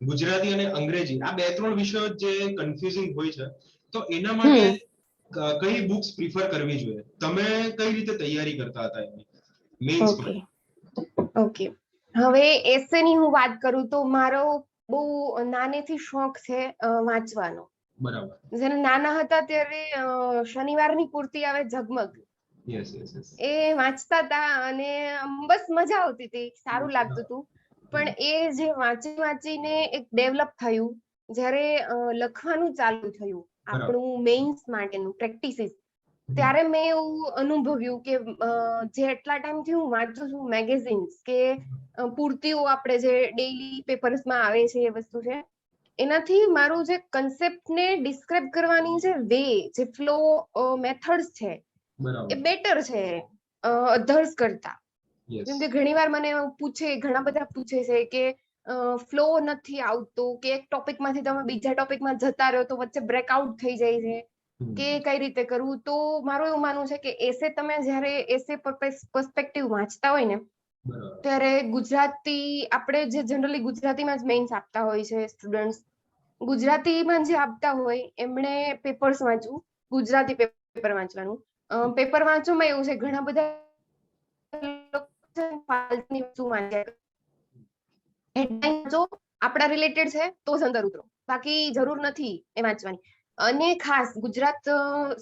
ગુજરાતી અને અંગ્રેજી આ 2-3 વિષયો જે કન્ફ્યુઝિંગ હોય છે તો એના માટે કઈ બુક્સ પ્રિફર કરવી જોઈએ? તમે કઈ રીતે તૈયારી કરતા હતા એની મેઇન્સ માટે? ઓકે, હવે એસેની હું વાત કરું તો મારો બહુ નાનેથી શોખ છે વાંચવાનો. બરાબર. જ્યારે નાના હતા ત્યારે શનિવારની પૂર્તિ આવે ઝગમગ, યસ યસ યસ. એ વાંચતા હતા અને બસ મજા આવતી હતી, સારું લાગતું હતું. પણ એ જે વાંચી વાંચીને એક ડેવલપ થયું, જ્યારે લખવાનું ચાલુ થયું આપણું મેઇન્સ માટેનું પ્રેક્ટિસિસ, ત્યારે મેં એવું અનુભવ્યું કે જે એટલા ટાઈમથી હું વાંચું છું મેગેઝિન્સ કે પૂર્તિઓ આપણે જે ડેઈલી પેપર્સમાં આવે છે એ વસ્તુ છે, એનાથી મારું જે કન્સેપ્ટને ડિસ્ક્રાઇબ કરવાની જે વે, જે ફ્લો મેથડ્સ છે એ બેટર છે અધર્સ કરતા. કેમ કે ઘણીવાર મને ઘણા બધા પૂછે છે કે ફ્લો નથી આવતો કે એક ટોપિકમાંથી તમે બીજા ટોપિકમાં જતા રહ્યો તો વચ્ચે બ્રેકઆઉટ થઈ જાય છે કે કઈ રીતે કરવું. તો મારું એવું માનવું છે કે એસે તમે જ્યારે એસે પર્સપેક્ટિવ વાંચતા હોય ને ત્યારે ગુજરાતી, આપણે જે જનરલી ગુજરાતીમાં જ મેઇન્સ આપતા હોય છે સ્ટુડન્ટ્સ, ગુજરાતીમાં જે આપતા હોય એમણે પેપર્સ વાંચવું, ગુજરાતી પેપર વાંચવાનું. પેપર વાંચવામાં એવું છે ઘણા બધા હેડલાઇન જો આપણા રિલેટેડ છે તો જ અંદર ઉતરો, બાકી જરૂર નથી એ વાંચવાની. અને ખાસ ગુજરાત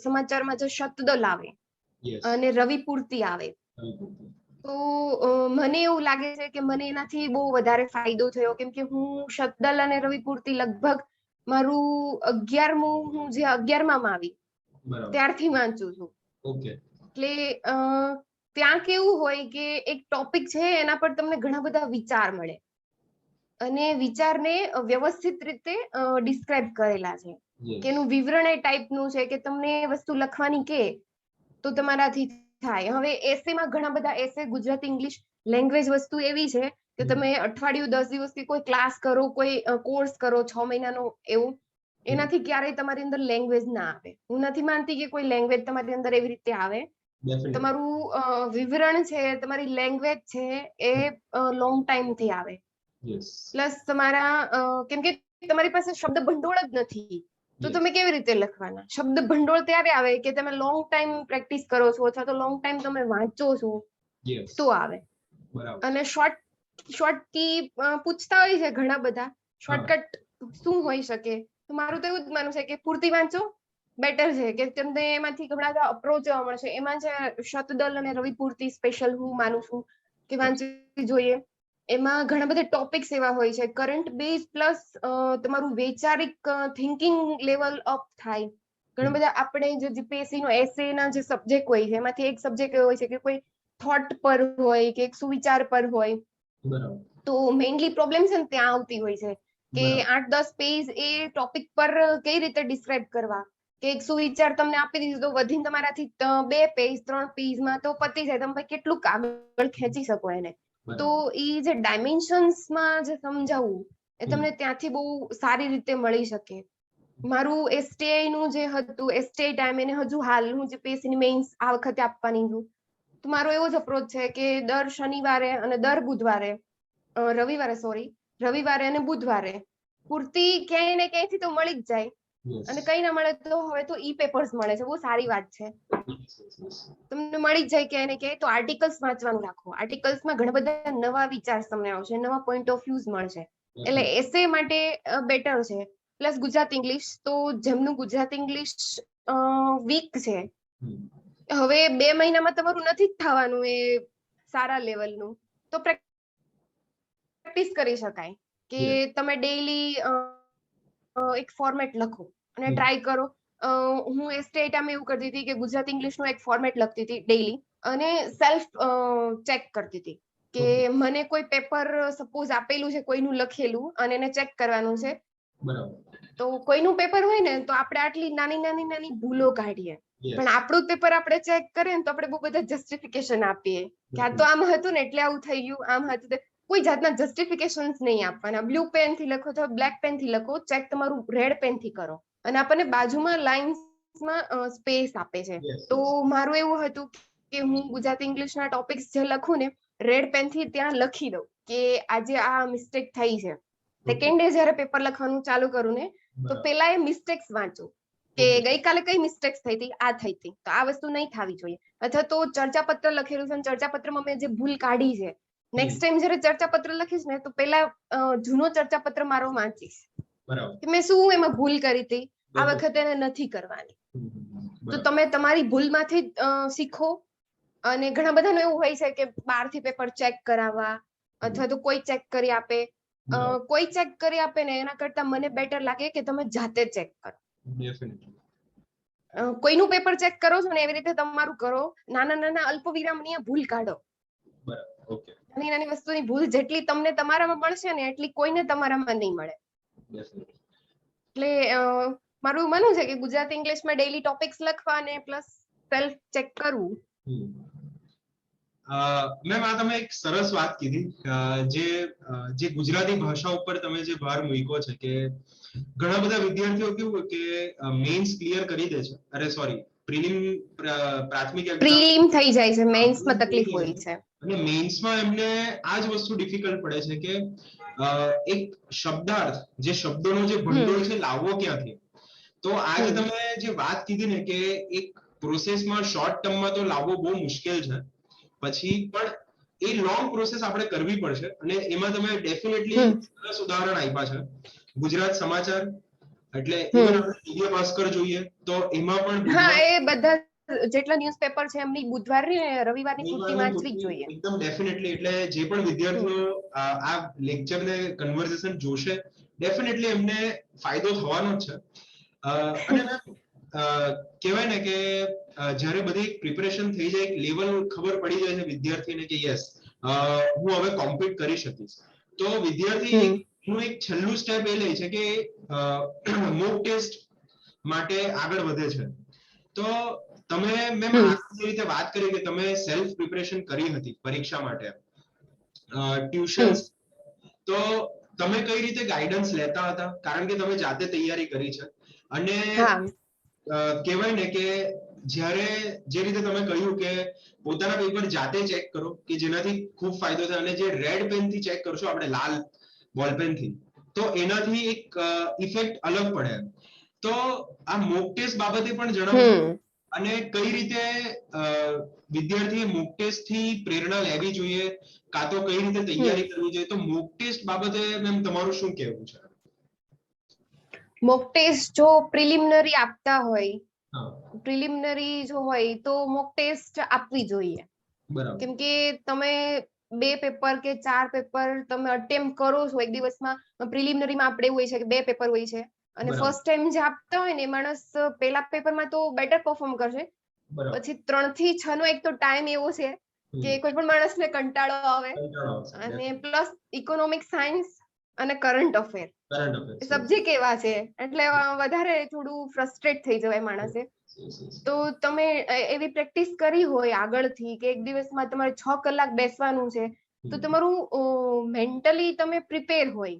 સમાચારમાં જે શતદલ આવે અને રવિ પૂર્તિ આવે, તો મને એવું લાગે છે કે મને એનાથી બહુ વધારે ફાયદો થયો, કેમ કે હું શતદલ અને રવિ પૂર્તિ લગભગ મારું 11મું હું જે 11માં આવી ત્યારથી વાંચું છું. એટલે ત્યાં કેવું હોય કે એક ટોપિક છે એના પર તમને ઘણા બધા વિચાર મળે અને વિચારને વ્યવસ્થિત રીતે ડિસ્ક્રાઇબ કરેલા છે, કે એનું વિવરણ એ ટાઈપનું છે કે તમને વસ્તુ લખવાની કે તો તમારાથી થાય. હવે એસેમાં ઘણા બધા એસે ગુજરાતી ઇંગ્લિશ લેંગ્વેજ વસ્તુ એવી છે કે તમે અઠવાડિયું 10 દિવસ કે કોઈ ક્લાસ કરો, કોઈ કોર્સ કરો 6 મહિનાનો એવું, એનાથી ક્યારેય તમારી અંદર લેંગ્વેજ ના આવે. હું નથી માનતી કે કોઈ લેંગ્વેજ તમારી અંદર એવી રીતે આવે. તમારું વિવરણ છે, તમારી લેંગ્વેજ છે એ લોંગ ટાઈમ થી આવે. પ્લસ તમારા કેમ કે તમારી પાસે શબ્દ ભંડોળ જ નથી તો તમે કેવી રીતે લખવાના? શબ્દ ભંડોળ ત્યારે આવે કે તમે લોંગ ટાઈમ પ્રેક્ટિસ કરો છો અથવા તો લોંગ ટાઈમ તમે વાંચો છો તો આવે. અને શોર્ટ કી પૂછતા હોય છે ઘણા બધા, શોર્ટકટ શું હોઈ શકે? તો મારું તો એવું જ માનવું છે કે પૂર્તિ વાંચો બેટર છે, કે તમને એમાંથી ઘણા બધા અપ્રોચ જોવા મળશે. એમાં છે શતદલ અને રવિ પૂર્તિ સ્પેશિયલ હું માનું છું કે વાંચવી જોઈએ. એમાં ઘણા બધા ટોપિક્સ એવા હોય છે કરંટ બેઝ પ્લસ તમારું વૈચારિક થિંકિંગ લેવલ અપ થાય. ઘણા બધા આપણે જે જીપીએસસી નો એસે ના જે સબ્જેક્ટ હોય છે એમાંથી એક સબ્જેક્ટ એવો હોય છે કે કોઈ થોટ પર હોય કે એક સુવિચાર પર હોય. તો મેઇનલી પ્રોબ્લેમ છે ને ત્યાં આવતી હોય છે કે 8-10 પેજ એ ટોપિક પર કઈ રીતે ડિસ્ક્રાઇબ કરવા, કે એક સુવિચાર તમને આપી દીધું તો વધીને તમારાથી 2 પેજ 3 પેજમાં તો પતી જાય, તમે કેટલું આગળ ખેંચી શકો એને. તો ઈ જે ડાયમેન્શન્સમાં જે સમજાવવું એ તમને ત્યાંથી બહુ સારી રીતે મળી શકે. મારું એસટીઆઈ નું જે હતું, એસટીઆઈ ટાઈમ એને હજુ હાલ હું જીપીએસસી ની મેઇન્સ આ વખતે આપવાની છું, તો મારો એવો જ અપ્રોચ છે કે દર શનિવારે અને દર બુધવારે રવિવારે અને બુધવારે પૂર્તિ ક્યાંય ને ક્યાંયથી તો મળી જ જાય. અને કઈ ના મળે તો હવે તો ઈ પેપર્સ મળે છે, બહુ સારી વાત છે. તમને મળી જ જાય ક્યાંય ને ક્યાંય. તો આર્ટિકલ્સ વાંચવાનું રાખો. આર્ટિકલ્સમાં ઘણા બધા નવા વિચાર તમને આવશે, નવા પોઈન્ટ ઓફ વ્યૂઝ મળશે. એટલે એસે માટે બેટર છે. પ્લસ ગુજરાત ઇંગ્લિશ, તો જેમનું ગુજરાત ઇંગ્લિશ વીક છે, હવે 2 મહિનામાં તમારું નથી જ થવાનું એ સારા લેવલનું, તો પ્રેક્ટિસ કરી શકાય કે તમે ડેઈલી એક ફોર્મેટ લખો અને ટ્રાય કરો. હું એસટીઆઈ ટાઈમે એવું કરતી હતી કે ગુજરાત ઇંગ્લિશ નું એક ફોર્મેટ લખતી હતી ડેઈલી અને સેલ્ફ ચેક કરતી હતી કે મને કોઈ પેપર સપોઝ આપેલું છે કોઈનું લખેલું અને એને ચેક કરવાનું છે. તો કોઈનું પેપર હોય ને તો આપણે આટલી નાની ભૂલો કાઢીએ, પણ આપણું પેપર આપણે ચેક કરીએ ને તો આપણે બહુ બધા જસ્ટિફિકેશન આપીએ કે આ તો આમ હતું ને એટલે આવું થઈ ગયું, આમ હતું. કોઈ જાતના જસ્ટિફિકેશન્સ નહીં આપવાના. બ્લુ પેન થી લખો તો બ્લેક પેન થી લખો, ચેક તમારું રેડ પેન થી કરો. અને આપણને બાજુમાં લાઇન્સમાં સ્પેસ આપે છે. તો મારું એવું હતું કે હું ગુજરાતી ઇંગ્લિશના ટોપિક્સ જે લખું ને રેડ પેન થી ત્યાં લખી દઉં કે આજે આ મિસ્ટેક થઈ છે. સેકન્ડ ડે જયારે પેપર લખવાનું ચાલુ કરું ને તો પેલા એ મિસ્ટેક્સ વાંચું કે ગઈકાલે કઈ મિસ્ટેક્સ થઈ હતી, આ થઈ હતી, તો આ વસ્તુ નહીં થવી જોઈએ. અથવા તો ચર્ચાપત્ર લખેલું છે, ચર્ચાપત્રમાં મેં જે ભૂલ કાઢી છે, નેક્સ્ટ ટાઈમ જયારે ચર્ચાપત્ર લખીશ ને તો પેલા જૂનો ચર્ચાપત્ર મારો વાંચીશ કે મેં શું એમાં ભૂલ કરી હતી, આ વખતે એને નથી કરવાની. તો તમે તમારી ભૂલમાંથી શીખો. અને ઘણા બધાનું એવું હોય છે કે બહારથી પેપર ચેક કરાવવા અથવા તો કોઈ ચેક કરી આપે. કોઈ ચેક કરી આપે ને એના કરતા મને બેટર લાગે કે તમે જાતે ચેક કરો. કોઈનું પેપર ચેક કરો છો ને એવી રીતે તમારું કરો. નાના અલ્પ વિરામની ભૂલ કાઢો. નાની વસ્તુની ભૂલ જેટલી તમને તમારામાં મળશે ને એટલી કોઈને તમારામાં નહીં મળે. એટલે મારું માનવું છે કે ગુજરાતી ઇંગ્લિશમાં ડેઈલી ટોપિક્સ લખવા અને પ્લસ સેલ્ફ ચેક કરવું. મેમ આ તમે એક સરસ વાત કીધી જે ગુજરાતી ભાષા ઉપર તમે જે ભાર મૂક્યો છે કે ઘણા બધા વિદ્યાર્થીઓ કેવું કે મેઇન્સ ક્લિયર કરી દે છે, અરે સોરી પ્રાથમિક પ્રીલિમ થઈ જાય છે, મેઇન્સમાં તકલીફ હોય છે અને મેઇન્સમાં એમને આ જ વસ્તુ ડિફિકલ્ટ પડે છે કે એક શબ્દાર્થ, જે શબ્દોનો જે ભંડોળ છે લાવવો ક્યાંથી. તો આજે તમે જે વાત કીધી ને કે એક પ્રોસેસમાં શોર્ટ ટર્મમાં તો લાવવો બહુ મુશ્કેલ છે, પછી પણ એ લોંગ પ્રોસેસ આપણે કરવી પડશે અને એમાં તમે ડેફિનેટલી સરસ ઉદાહરણ આપ્યા છે. ગુજરાત સમાચાર, એટલે ઇવન આપણે દિવ્ય ભાસ્કર જોઈએ તો એમાં પણ હા, બુધવાર એ બધા જેટલા ન્યૂઝપેપર છે એમની બુધવારની અને રવિવારની પૂર્તિ વાંચવી જ જોઈએ. એકદમ ડેફિનેટલી. એટલે જે પણ વિદ્યાર્થીઓ આ લેક્ચર ને કન્વર્સેશન જોશે, ડેફિનેટલી એમને ફાયદો થવાનો જ છે. અને કહેવાય ને કે જ્યારે બધી પ્રિપેરેશન થઈ જાય, લેવલ ખબર પડી જાય છે વિદ્યાર્થીને કે યસ હું હવે કોમ્પીટ કરી શકીશ, તો વિદ્યાર્થી નું એક છેલ્લું સ્ટેપ એ લે છે કે મોક ટેસ્ટ માટે આગળ વધે છે. તો તમે મેમ આ રીતે વાત કરી કે તમે સેલ્ફ પ્રિપરેશન કરી હતી પરીક્ષા માટે, ટ્યુશન્સ, તો તમે કઈ રીતે ગાઈડન્સ લેતા હતા, કારણ કે તમે જાતે તૈયારી કરી છે. અને કહેવાય ને કે જ્યારે જે રીતે તમે કહ્યું કે પોતાના પેપર જાતે ચેક કરો કે જેનાથી ખૂબ ફાયદો થાય, અને જે રેડ પેન થી ચેક કરશો આપણે લાલ બોલ પેન થી, તો એનાથી એક ઇફેક્ટ અલગ પડે. તો આ મોક ટેસ્ટ બાબતે પણ જણાવો, અને કઈ રીતે વિદ્યાર્થીએ મોક ટેસ્ટ થી પ્રેરણા લેવી જોઈએ, કાં તો કઈ રીતે તૈયારી કરવી જોઈએ, તો મોક ટેસ્ટ બાબતે મેમ તમારું શું કહેવું છે? મોક ટેસ્ટ જો પ્રિલિમિનરી આપતા હોય, પ્રિલિમિનરી જો હોય તો મોક ટેસ્ટ આપવી જોઈએ. બરાબર. કેમ કે તમે 2 પેપર કે 4 પેપર તમે અટેમ્પ્ટ કરો છો એક દિવસમાં. પ્રિલિમિનરીમાં આપણે એવું હોય છે કે 2 પેપર હોય છે, અને ફર્સ્ટ ટાઈમ જે આપતા હોય ને એ માણસ પેલા પેપરમાં તો બેટર પરફોર્મ કરશે, પછી 3 થી 6 નો એક તો ટાઈમ એવો છે કે કોઈ પણ માણસને કંટાળો આવે, અને પ્લસ ઇકોનોમિક સાયન્સ અને કરંટ અફેર સબ્જેક્ટ એવા છે એટલે વધારે થોડું ફ્રસ્ટ્રેટ થઈ જવાય માણસે. તો તમે એવી પ્રેક્ટિસ કરી હોય આગળથી કે એક દિવસમાં તમારે 6 કલાક બેસવાનું છે, તો તમારું મેન્ટલી તમે પ્રિપેર હોય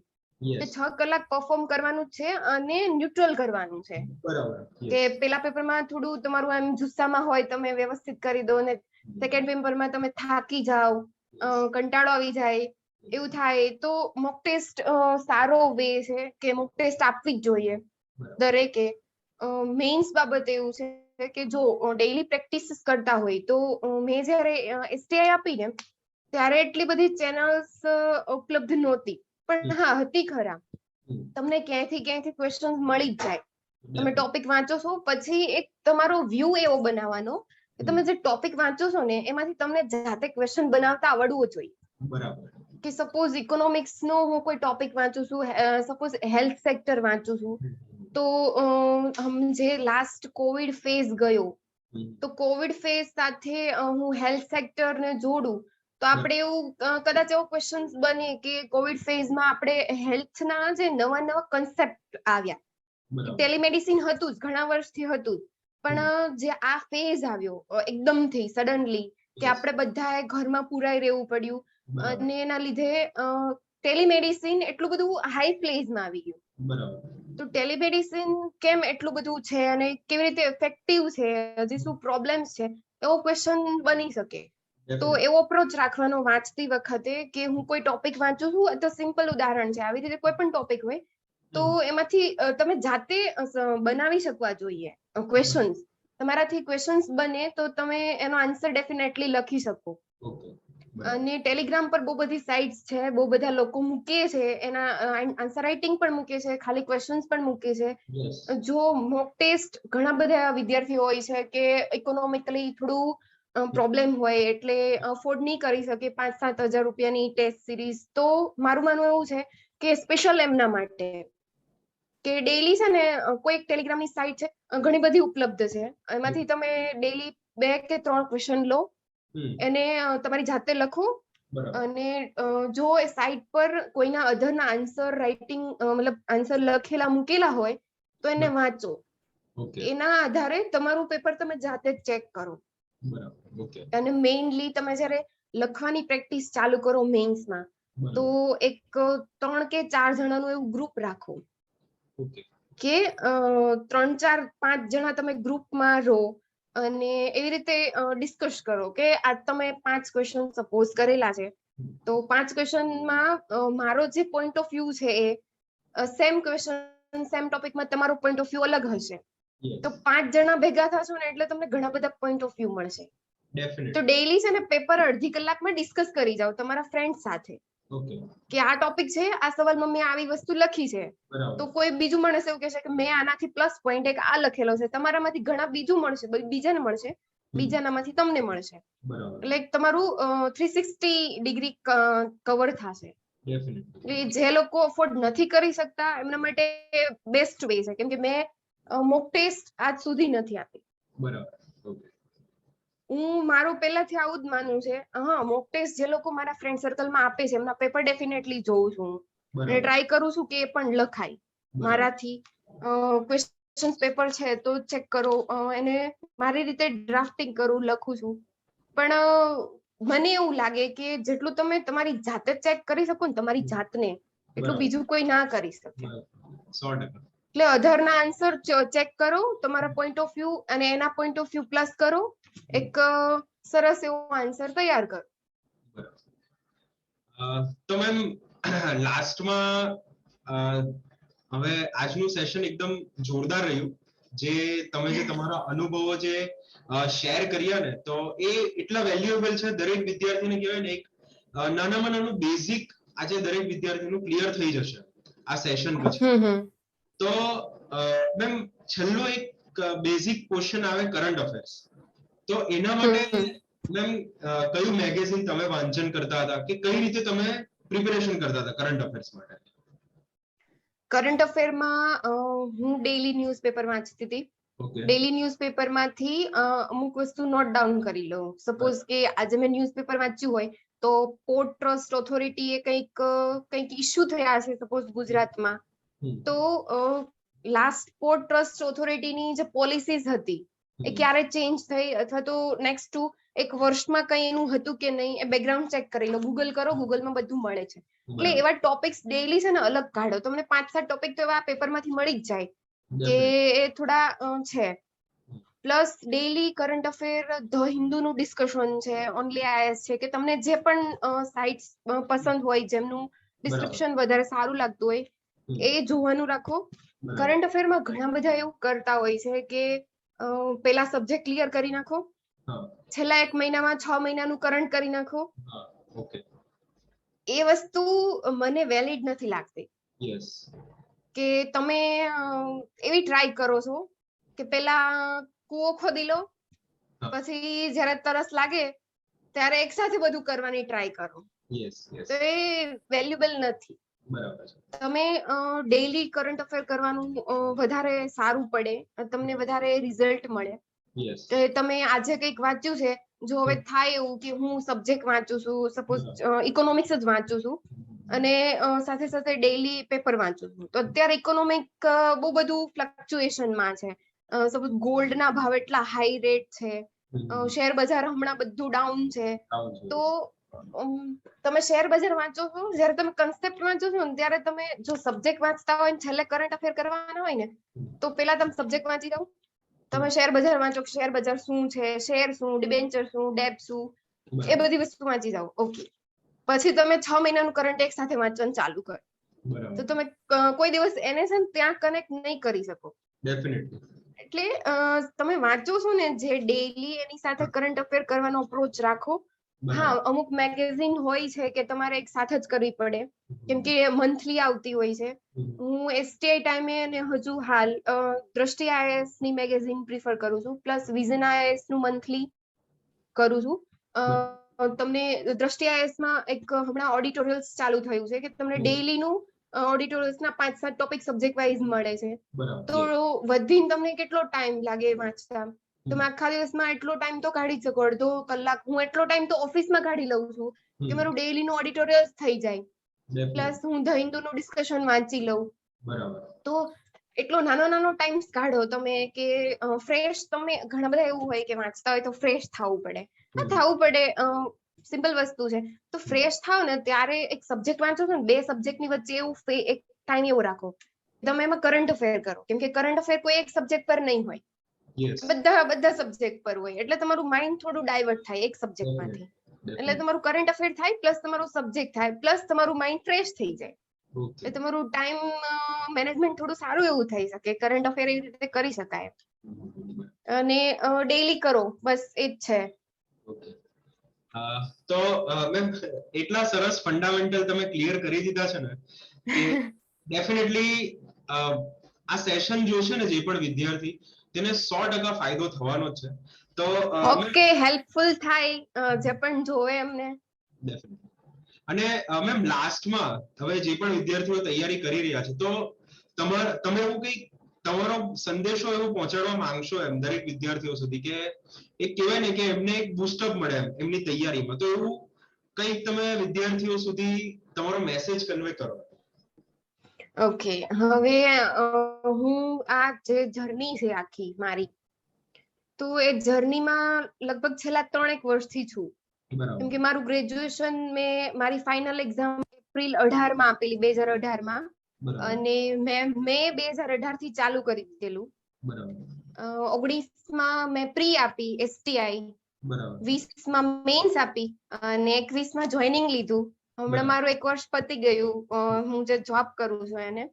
કે 6 કલાક પરફોર્મ કરવાનું છે અને ન્યુટ્રલ કરવાનું છે. કે પેલા પેપરમાં થોડું તમારું એમ જુસ્સામાં હોય, તમે વ્યવસ્થિત કરી દો, ને સેકન્ડ પેપરમાં તમે થાકી જાઓ, કંટાળો આવી જાય, એવું થાય, તો મોક ટેસ્ટ સારો વે છે કે મોક ટેસ્ટ આપવી જ જોઈએ દરેકે. મેઇન્સ બાબત એવું છે કે જો ડેઈલી પ્રેક્ટિસ કરતા હોય તો મેં જયારે STI આપી ને ત્યારે એટલી બધી ચેનલ્સ ઉપલબ્ધ નહોતી, પણ હા હતી ખરા. તમને ક્યાંયથી ક્વેશ્ચન મળી જ જાય. તમે ટોપિક વાંચો છો પછી એક તમારો વ્યૂ એવો બનાવવાનો કે તમે જે ટોપિક વાંચો છો ને એમાંથી તમને જાતે ક્વેશ્ચન બનાવતા આવડવું જોઈએ. બરાબર. કે સપોઝ ઇકોનોમિક્સ નો હું કોઈ ટોપિક વાંચું છું, સપોઝ હેલ્થ સેક્ટર વાંચું છું, તો જે લાસ્ટ કોવિડ ફેઝ ગયો, તો કોવિડ ફેઝ સાથે હું હેલ્થ સેક્ટરને જોડું તો આપણે એવું કદાચ એવો ક્વેશ્ચન બને કે કોવિડ ફેઝમાં આપણે હેલ્થના જે નવા કન્સેપ્ટ આવ્યા, ટેલિમેડિસિન હતું જ, ઘણા વર્ષથી હતું જ, પણ જે આ ફેઝ આવ્યો એકદમથી સડનલી કે આપણે બધાએ ઘરમાં પુરાઈ રહેવું પડ્યું, અને એના લીધે ટેલિમેડિસિન એટલું બધું હાઈ પ્લેસમાં આવી ગયું. તો ટેલિમેડિસિન કેમ એટલું બધું છે અને કેવી રીતે ઇફેક્ટિવ છે, હજી શું પ્રોબ્લેમ્સ છે, એવો ક્વેશ્ચન બની શકે. તો એવો અપ્રોચ રાખવાનો વાંચતી વખતે કે હું કોઈ ટોપિક વાંચું છું, તો સિમ્પલ ઉદાહરણ છે, આવી રીતે કોઈ પણ ટોપિક હોય તો એમાંથી તમે જાતે બનાવી શકવા જોઈએ ક્વેશ્ચન્સ. તમારાથી ક્વેશ્ચન્સ બને તો તમે એનો આન્સર ડેફિનેટલી લખી શકો. અને ટેલિગ્રામ પર બહુ બધી સાઇટ્સ છે, બહુ બધા લોકો મૂકે છે, એના આન્સર રાઇટિંગ પણ મૂકે છે, ખાલી ક્વેશ્ચન્સ પણ મૂકે છે. જો મોક ટેસ્ટ ઘણા બધા વિદ્યાર્થીઓ હોય છે કે ઇકોનોમિકલી થોડું પ્રોબ્લેમ હોય એટલે અફોર્ડ નહીં કરી શકે 5-7 હજાર રૂપિયાની ટેસ્ટ સિરીઝ, તો મારું માનવું એવું છે કે સ્પેશિયલ એમના માટે કે ડેઈલી છે ને કોઈ ટેલિગ્રામની સાઇટ છે, ઘણી બધી ઉપલબ્ધ છે, એમાંથી તમે ડેઈલી 2 કે 3 ક્વેશ્ચન લો, એને તમારી જાતે લખો, અને જો એ સાઇટ પર કોઈના અધરના આન્સર રાઇટિંગ મતલબ આન્સર લખેલા મૂકેલા હોય તો એને વાંચો. એના આધારે તમારું પેપર તમે જાતે જ ચેક કરો. અને મેઇનલી તમે જ્યારે લખવાની પ્રેક્ટિસ ચાલુ કરો મેઇન્સમાં, તો એક 3 કે 4 જણાનું એવું ગ્રુપ રાખો કે 3-4-5 જણા તમે ગ્રુપમાં રહો, અને એવી રીતે ડિસ્કસ કરો કે આજ તમે 5 ક્વેશ્ચન સપોઝ કરેલા છે, તો 5 ક્વેશ્ચનમાં મારો જે પોઈન્ટ ઓફ વ્યૂ છે એ સેમ ક્વેશ્ચન સેમ ટોપિકમાં તમારો પોઈન્ટ ઓફ વ્યૂ અલગ હશે, તો 5 જણા ભેગા થશો ને એટલે તમને ઘણા બધા પોઈન્ટ ઓફ વ્યૂ મળશે. તો ડેઈલી છે ને પેપર અડધી કલાકમાં ડિસ્કસ કરી જાઓ તમારા ફ્રેન્ડ સાથે, ઓકે, કે આ ટોપિક છે, આ સવાલમાં મેં આવી વસ્તુ લખી છે, બરાબર. તો કોઈ બીજું માણસ એવું કહેશે કે મેં આનાથી પ્લસ પોઈન્ટ એક આ લખેલો છે, તમારામાંથી ઘણા બીજું મળશે, બીજાને મળશે, બીજાનામાંથી તમને મળશે, બરાબર. એટલે તમારું 360 ડિગ્રી કવર થશે. ડેફિનેટલી. એટલે જે લોકો અફોર્ડ નથી કરી શકતા એમના માટે બેસ્ટ વે છે, કેમ કે મેં મોક ટેસ્ટ આજ સુધી નથી આપી. બરાબર. ઓકે. હું મારું પહેલાથી આવું જ માનવું છે. હા, મોક ટેસ્ટ જે લોકો મારા ફ્રેન્ડ સર્કલમાં આપે છે એમના પેપર ડેફિનેટલી જોઉં છું અને બરાબર. ટ્રાય કરું છું કે એ પણ લખાય બરાબર. મારાથી. ક્વેશ્ચન પેપર છે તો ચેક કરો, એને મારી રીતે ડ્રાફ્ટિંગ કરું, લખું છું. પણ મને એવું લાગે કે જેટલું તમે તમારી જાતે ચેક કરી શકો ને તમારી જાતને, એટલું બરાબર. બીજું કોઈ ના કરી શકે. બરાબર. 100%. એટલે અધરના આન્સર ચેક કરો, તમારા પોઈન્ટ ઓફ વ્યૂ અને એના પોઈન્ટ ઓફ વ્યૂ પ્લસ કરો, એક સરસ એવો આન્સર તૈયાર કરો. તો મેમ લાસ્ટમાં હવે આજનું સેશન એકદમ જોરદાર રહ્યું. જે તમે જે તમારા અનુભવો જે શેર કર્યા ને, તો એ એટલા વેલ્યુએબલ છે. દરેક વિદ્યાર્થીને કહેવાય ને એક નાનામાં નાનું બેઝિક આજે દરેક વિદ્યાર્થીનું ક્લિયર થઈ જશે આ સેશન પછી. તો મેમ છેલ્લો એક બેઝિક ક્વેશ્ચન આવે કરંટ અફેર્સ. તો એના માટે મેમ કયું મેગેઝિન તમે વાંચન કરતા હતા કે કઈ રીતે તમે પ્રિપેરેશન કરતા હતા કરંટ અફેર્સ માટે? કરંટ અફેરમાં હું ડેઈલી ન્યૂઝપેપર વાંચતી હતી. ડેઈલી ન્યૂઝપેપરમાંથી અમુક વસ્તુ નોટ ડાઉન કરી લઉં. સપોઝ કે આજે મેં ન્યૂઝપેપર વાંચ્યું હોય તો પોર્ટ ટ્રસ્ટ ઓથોરિટીએ કંઈક ઇસ્યુ થયા છે સપોઝ ગુજરાતમાં, તો લાસ્ટ પોર્ટ ટ્રસ્ટ ઓથોરિટીની જે પોલિસીસ હતી એ ક્યારે ચેન્જ થઈ, અથવા તો નેક્સ્ટ ટુ એક વર્ષમાં કઈ એનું હતું કે નહીં, એ બેકગ્રાઉન્ડ ચેક કરી લો. ગૂગલ કરો, ગૂગલમાં બધું મળે છે. એટલે એવા ટોપિક્સ ડેઈલી છે ને અલગ કાઢો. તમને 5-7 ટોપિક તો એવા પેપરમાંથી મળી જ જાય કે એ થોડા છે. Plus daily current affair the હિન્દુનું ડિસ્કશન છે, ઓનલી આઈએસ છે, કે તમને જે પણ સાઇટ્સ પસંદ હોય, જેમનું ડિસ્ક્રિપ્શન વધારે સારું લાગતું હોય એ જોવાનું રાખો. કરંટ અફેરમાં ઘણા બધા એવું કરતા હોય છે કે પેલા સબ્જેક્ટ ક્લિયર કરી નાખો, છેલ્લા 1 મહિનામાં 6 મહિનાનું કરંટ કરી નાખો. એ વસ્તુ મને વેલિડ નથી લાગતી. કે તમે એવી ટ્રાય કરો છો કે પેલા કૂવો ખોદી લો, પછી જ્યારે તરસ લાગે ત્યારે એકસાથે બધું કરવાની ટ્રાય કરો. તો એ વેલ્યુબલ નથી. તમે ડેઈલી કરંટ અફેર કરવાનું વધારે સારું પડે, તમને વધારે રિઝલ્ટ મળે. તમે આજે કંઈક વાંચ્યું છે, જો હવે થાય એવું કે હું સબ્જેક્ટ વાંચું છું, સપોઝ ઇકોનોમિક્સ જ વાંચું છું અને સાથે સાથે ડેઈલી પેપર વાંચું છું, તો અત્યારે ઇકોનોમિક બહુ બધું ફ્લક્ચ્યુએશનમાં છે. સપોઝ ગોલ્ડના ભાવ એટલા હાઈ રેટ છે, શેર બજાર હમણાં બધું ડાઉન છે. તો તમે શેર બજાર વાંચો છો, જ્યારે તમે કન્સેપ્ટ વાંચો છો ને ત્યારે તમે જો સબ્જેક્ટ વાંચતા હોય ને છેલ્લે કરંટ અફેર કરવાના હોય ને, તો પેલા તમે સબ્જેક્ટ વાંચી દો. તમે શેર બજાર વાંચો, શેર બજાર શું છે, શેર શું, ડિબેન્ચર શું, ડેટ શું, એ બધી વસ્તુ વાંચી જાઓ. ઓકે, પછી તમે 6 મહિનાનું કરંટ એક સાથે વાંચવાનું ચાલુ કરો. તો તમે કોઈ દિવસ એને છે ને ત્યાં કનેક્ટ નહીં કરી શકો. એટલે તમે વાંચો છો ને જે ડેઈલી, એની સાથે કરંટ અફેર કરવાનો અપ્રોચ રાખો. હા, અમુક મેગેઝિન હોય છે કે તમારે એક સાથે જ કરવી પડે, કેમ કે મંથલી આવતી હોય છે. હું એસટીઆઈ ટાઈમે અને હજુ હાલ દ્રષ્ટિ આઈએએસ ની મેગેઝિન પ્રિફર કરું છું, પ્લસ વિઝન આઈએએસ નું મંથલી કરું છું. તમને દ્રષ્ટિ આઈએએસ માં એક હમણાં ઓડિટોરિયલ્સ ચાલુ થયું છે કે તમને ડેઈલી નું ઓડિટોરિયલ્સ ના 5-7 ટોપિક સબ્જેક્ટ વાઇઝ મળે છે. તો વધીને તમને કેટલો ટાઈમ લાગે વાંચતા? તમે આખા દિવસમાં એટલો ટાઈમ તો કાઢી શકો, અડધો કલાક. હું એટલો ટાઈમ તો ઓફિસમાં કાઢી લઉં છું કે મારું ડેઈલી નું ઓડિટોરિયલ થઈ જાય, પ્લસ હું ધ હિન્દુનું ડિસ્કશન વાંચી લઉં. તો એટલો નાનો નાનો ટાઈમ કાઢો તમે કે ફ્રેશ. તમે ઘણા બધા એવું હોય કે વાંચતા હોય તો ફ્રેશ થવું પડે. હા, થવું પડે, સિમ્પલ વસ્તુ છે. તો ફ્રેશ થાવ ને ત્યારે એક સબ્જેક્ટ વાંચો છો ને, 2 સબ્જેક્ટની વચ્ચે એવું એક ટાઈમ એવો રાખો, તમે એમાં કરંટ અફેર કરો, કેમ કે કરંટ અફેર કોઈ એક સબ્જેક્ટ પર નહીં હોય, બધા સબ્જેક્ટ પર હોય. એટલે તમારું માઇન્ડ થોડું ડાયવર્ટ થાય એક સબ્જેક્ટમાંથી. એટલે તમારું કરંટ અફેર થાય, પ્લસ તમારું સબ્જેક્ટ થાય, પ્લસ તમારું માઇન્ડ ફ્રેશ થઈ જાય. એટલે તમારું ટાઈમ મેનેજમેન્ટ થોડું સારું એવું થઈ શકે. કરંટ અફેર એવી રીતે કરી શકાય અને ડેઈલી કરો, બસ એ જ છે. તો મેમ એટલા સરસ ફંડામેન્ટલ તમે ક્લિયર કરી દીધા છે ને કે ડેફિનેટલી આ સેશન જોશે ને જે પણ વિદ્યાર્થી તેને 100% ફાયદો થવાનો જ છે. તો ઓકે, હેલ્પફુલ થાય જે પણ જોવે એમને. ડેફિનેટલી. અને મેમ લાસ્ટમાં હવે જે પણ વિદ્યાર્થીઓ તૈયારી કરી રહ્યા છે તો તમે એવું કંઈક તમારો સંદેશો એવું પહોંચાડવા માંગશો એમ દરેક વિદ્યાર્થીઓ સુધી કે એક કહેવાય ને કે એમને એક બૂસ્ટઅપ મળે એમ એમની તૈયારીમાં, તો એવું કંઈક તમે વિદ્યાર્થીઓ સુધી તમારો મેસેજ કન્વે કરો. ઓકે, હવે હું આ જે જર્ની છે આખી મારી, તો એ જર્નીમાં લગભગ છેલ્લા 3 વર્ષથી છું. કેમ કે મારું ગ્રેજ્યુએશન મેં મારી ફાઇનલ એક્ઝામ એપ્રિલ 18 માં આપેલી, 2018 માં, અને મેં 2018 થી ચાલુ કરી દીધેલું. 19 માં મેં પ્રી આપી STI, 20 માં મેન્સ આપી અને 21 માં જોઈનિંગ લીધું. હમણાં મારું 1 વર્ષ પતી ગયું હું જે જોબ કરું છું એને.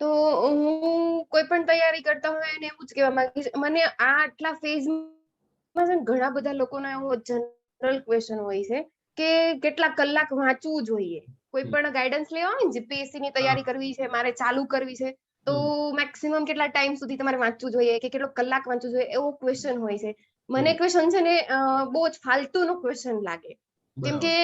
તો હું કોઈ પણ તૈયારી કરતા હોય એને એવું જ કહેવા માંગીશ, મને આ આટલા ફેઝમાં ઘણા બધા લોકોનો એવો જનરલ ક્વેશ્ચન હોય છે કે કેટલા કલાક વાંચવું જોઈએ. કોઈ પણ ગાઈડન્સ લેવા હોય ને, જીપીએસસી ની તૈયારી કરવી છે, મારે ચાલુ કરવી છે, તો મેક્સિમમ કેટલા ટાઈમ સુધી તમારે વાંચવું જોઈએ કે કેટલો કલાક વાંચવું જોઈએ, એવો ક્વેશ્ચન હોય છે. મને ક્વેશ્ચન છે ને બહુ જ ફાલતુનો ક્વેશ્ચન લાગે. કેમ કે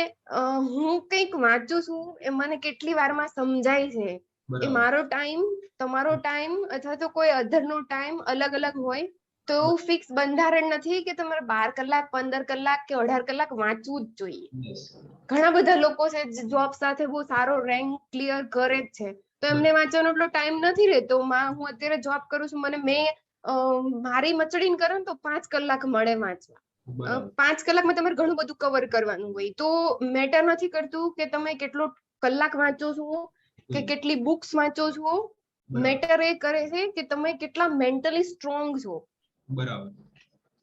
હું કંઈક વાંચું છું એ મને કેટલી વારમાં સમજાય છે. એ મારો ટાઈમ, તમારો ટાઈમ અથવા તો કોઈ અધર નો ટાઈમ અલગ અલગ હોય. તો એવું ફિક્સ બંધારણ નથી કે તમારે 12 કલાક, 15 કલાક કે 18 કલાક વાંચવું જ જોઈએ. ઘણા બધા લોકો છે જોબ સાથે બહુ સારો રેન્ક ક્લિયર કરે જ છે, તો એમને વાંચવાનો એટલો ટાઈમ નથી રહેતો. હું અત્યારે જોબ કરું છું, મને મારી મચડીને કરો ને તો 5 કલાક મળે વાંચવા. 5 કલાકમાં તમારે ઘણું બધું કવર કરવાનું હોય. તો મેટર નથી કરતું કે તમે કેટલો કલાક વાંચો છો કે કેટલી બુક્સ વાંચો છો. મેટર એ કરે છે કે તમે કેટલા મેન્ટલી સ્ટ્રોંગ છો. બરાબર.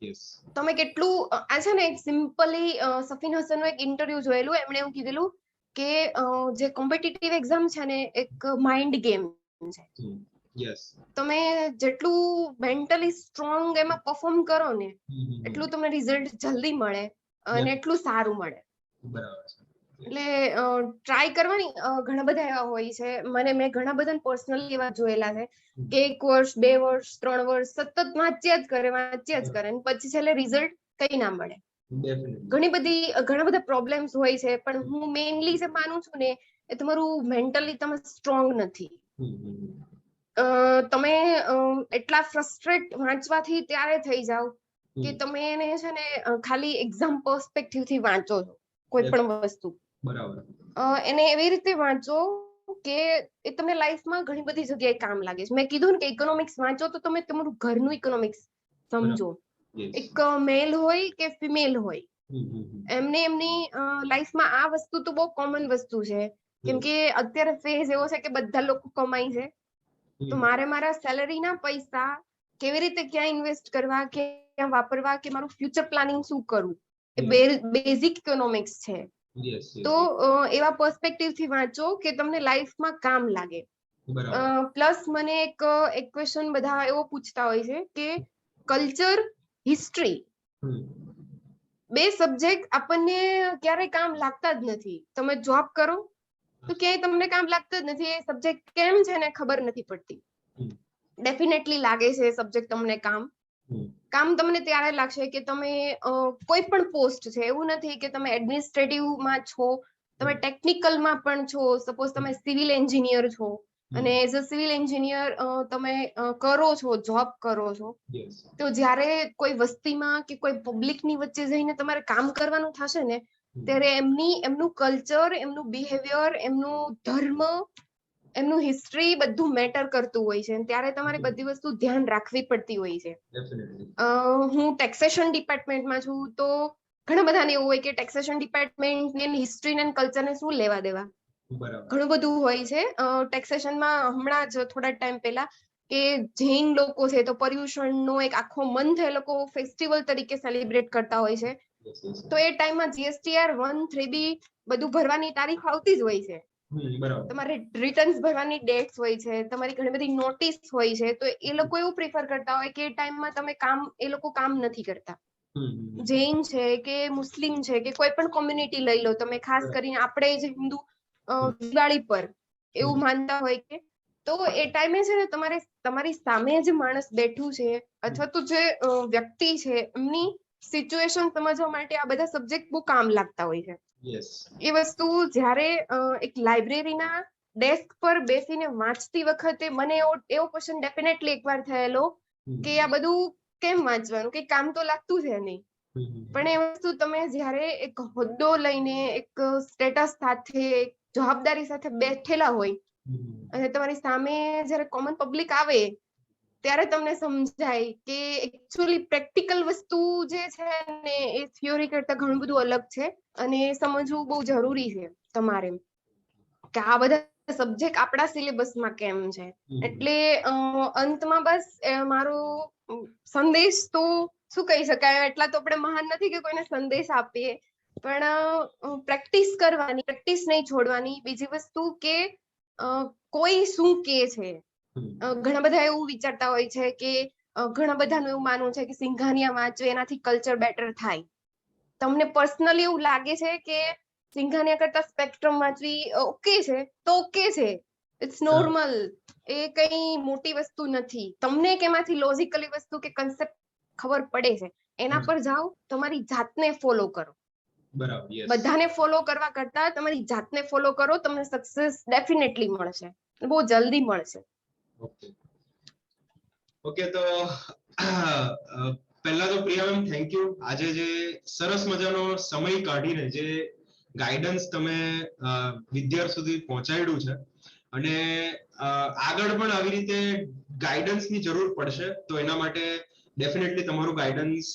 યસ. તમે કેટલું, આ છે ને એક સિમ્પલી સફીન હસનનું એક ઇન્ટરવ્યુ જોયેલું, એમણે એવું કીધેલું કે જે કોમ્પિટિટિવ એક્ઝામ છે ને એક માઇન્ડ ગેમ છે. તમે જેટલું મેન્ટલી સ્ટ્રોંગ એમાં પરફોર્મ કરો ને એટલું તમને રિઝલ્ટ જલ્દી મળે અને એટલું સારું મળે. એટલે ટ્રાય કરવાની ઘણા બધા એવા હોય છે. મેં ઘણા બધા પર્સનલી એવા જોયેલા છે કે 1 વર્ષ, 2 વર્ષ, 3 વર્ષ સતત વાંચ્યા જ કરે અને પછી છેલ્લે રિઝલ્ટ કઈ ના મળે. ઘણા બધા પ્રોબ્લેમ્સ હોય છે, પણ હું મેઇનલી જે માનું છું ને એ તમારું મેન્ટલી તમે સ્ટ્રોંગ નથી. તમે એટલા ફ્રસ્ટ્રેટ વાંચવાથી ત્યારે થઈ જાવ કે તમે એને છે ને ખાલી એક્ઝામ પર્સપેક્ટિવ થી વાંચો છો કોઈ પણ વસ્તુ. એને એવી રીતે વાંચો કે એ તમને લાઈફમાં ઘણી બધી જગ્યાએ કામ લાગે છે. મેં કીધું ને કે ઇકોનોમિક્સ વાંચો તો તમે તમારું ઘરનું ઇકોનોમિક્સ સમજો. એક મેલ હોય કે ફિમેલ હોય, એમની લાઈફમાં આ વસ્તુ તો બહુ કોમન વસ્તુ છે. કેમ કે અત્યારે ફેઝ એવો છે કે બધા લોકો કમાય છે, તો મારે મારા સેલરીના પૈસા કેવી રીતે ક્યાં ઇન્વેસ્ટ કરવા, ક્યાં વાપરવા, કે મારું ફ્યુચર પ્લાનિંગ શું કરવું, એ બેઝિક ઇકોનોમિક્સ છે. તો એવા પર્સપેક્ટિવ થી વાંચો કે તમને લાઈફમાં કામ લાગે. પ્લસ મને એક ક્વેશ્ચન બધા એવો પૂછતા હોય છે કે કલ્ચર, હિસ્ટ્રી, 2 સબ્જેક્ટ આપણને ક્યારેય કામ લાગતા જ નથી. તમે જોબ કરો તો ક્યાંય તમને કામ લાગતું જ નથી. એ સબ્જેક્ટ કેમ છે ને ખબર નથી પડતી. ડેફિનેટલી લાગે છે એ સબ્જેક્ટ તમને કામ તમને ત્યારે લાગશે કે તમે કોઈ પણ પોસ્ટ છે, એવું નથી કે તમે એડમિનિસ્ટ્રેટિવમાં છો, તમે ટેકનિકલમાં પણ છો. સપોઝ તમે સિવિલ એન્જિનિયર છો અને એઝ અ સિવિલ એન્જિનિયર તમે કરો છો, જોબ કરો છો, તો જ્યારે કોઈ વસ્તીમાં કે કોઈ પબ્લિકની વચ્ચે જઈને તમારે કામ કરવાનું થશે ને ત્યારે એમનું કલ્ચર, એમનું બિહેવિયર, એમનું ધર્મ, એમનું હિસ્ટ્રી બધું મેટર કરતું હોય છે. ત્યારે તમારે બધી વસ્તુ ધ્યાન રાખવી પડતી હોય છે. હું ટેક્સેશન ડિપાર્ટમેન્ટમાં છું, તો ઘણા બધાને એવું હોય કે ટેક્સેશન ડિપાર્ટમેન્ટ ને હિસ્ટ્રી ને કલ્ચરને શું લેવા દેવા. ઘણું બધું હોય છે ટેક્સેશનમાં. હમણાં જ થોડા ટાઈમ પહેલા કે જૈન લોકો છે તો પર્યુષણનો એક આખો મંથ એ લોકો ફેસ્ટિવલ તરીકે સેલિબ્રેટ કરતા હોય છે. તો એ ટાઈમમાં GSTR 1, 3B બધું ભરવાની તારીખ આવતી જ હોય છે. તમારે રિટર્ન્સ ભરવાની ડેટ્સ હોય છે, તમારી ઘણી બધી નોટિસ હોય છે. તો એ લોકો એવું પ્રિફર કરતા હોય કે એ ટાઈમમાં તમે એ લોકો કામ નથી કરતા. જૈન છે કે મુસ્લિમ છે કે કોઈ પણ કોમ્યુનિટી લઈ લો તમે, ખાસ કરીને આપણે જે હિન્દુ દિવાળી પર એવું માનતા હોય કે, તો એ ટાઈમે છે ને તમારી સામે જે માણસ બેઠું છે અથવા તો જે વ્યક્તિ છે એમની સિચ્યુએશન સમજવા માટે આ બધા સબ્જેક્ટ બહુ કામ લાગતા હોય છે. એ વસ્તુ જ્યારે એક લાઇબ્રેરીના ડેસ્ક પર બેસીને વાંચતી વખતે મને એવો ક્વેશ્ચન ડેફિનેટલી એકવાર થયેલો કે આ બધું કેમ વાંચવાનું, કે કામ તો લાગતું છે નહીં. પણ એ વસ્તુ તમે જ્યારે એક હોદ્દો લઈને, એક સ્ટેટસ સાથે, જવાબદારી સાથે બેઠેલા હોય અને તમારી સામે જ્યારે કોમન પબ્લિક આવે ત્યારે તમને સમજાય કે એકચ્યુઅલી પ્રેક્ટિકલ વસ્તુ જે છે ને એ થિયોરી કરતા ઘણું બધું અલગ છે, અને સમજવું બહુ જરૂરી છે તમારે કે આ બધા સબ્જેક્ટ આપણા સિલેબસમાં કેમ છે. એટલે અંતમાં બસ મારો સંદેશ તો શું કહી શકાય, એટલા તો આપણે મહાન નથી કે કોઈને સંદેશ આપીએ, પણ પ્રેક્ટિસ કરવાની, પ્રેક્ટિસ નહીં છોડવાની. બીજી વસ્તુ કે કોઈ શું કે છે, ઘણા બધા એવું વિચારતા હોય છે કે ઘણા બધાનું એવું માનવું છે કે સિંઘાનિયા વાંચવે એનાથી કલ્ચર બેટર થાય. તમને પર્સનલી એવું લાગે છે કે સિંઘાનિયા કરતા સ્પેક્ટ્રમ વાંચવી ઓકે છે તો ઓકે છે, ઇટ્સ નોર્મલ, એ કઈ મોટી વસ્તુ નથી. તમને કેમાંથી લોજિકલી વસ્તુ કે કન્સેપ્ટ ખબર પડે છે એના પર જાઓ, તમારી જાતને ફોલો કરો. બધાને ફોલો કરવા કરતા તમારી જાતને ફોલો કરો, તમને સક્સેસ ડેફિનેટલી મળશે, બહુ જલ્દી મળશે. ઓકે, તો પહેલા તો પ્રિયા મેમ થેન્ક યુ. આજે જે સરસ મજાનો સમય કાઢીને જે ગાઈડન્સ તમે વિદ્યાર્થી સુધી પહોંચાડ્યું છે, અને આગળ પણ આવી રીતે ગાઈડન્સની જરૂર પડશે તો એના માટે ડેફિનેટલી તમારું ગાઈડન્સ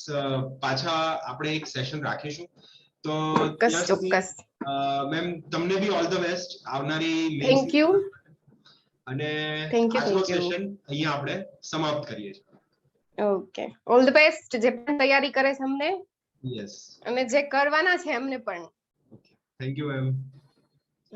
પાછા આપણે એક સેશન રાખીશું. તો ત્યાં સુધી મેમ તમને બી ઓલ ધ બેસ્ટ આવનારી મેઇન. Thank you. અને આજનો સેશન અહીંયા આપણે સમાપ્ત કરીએ છીએ. ઓકે, ઓલ ધ બેસ્ટ જે પણ તૈયારી કરે છે અમને, યસ, અને જે કરવાના છે એમને પણ. Okay, thank you ma'am.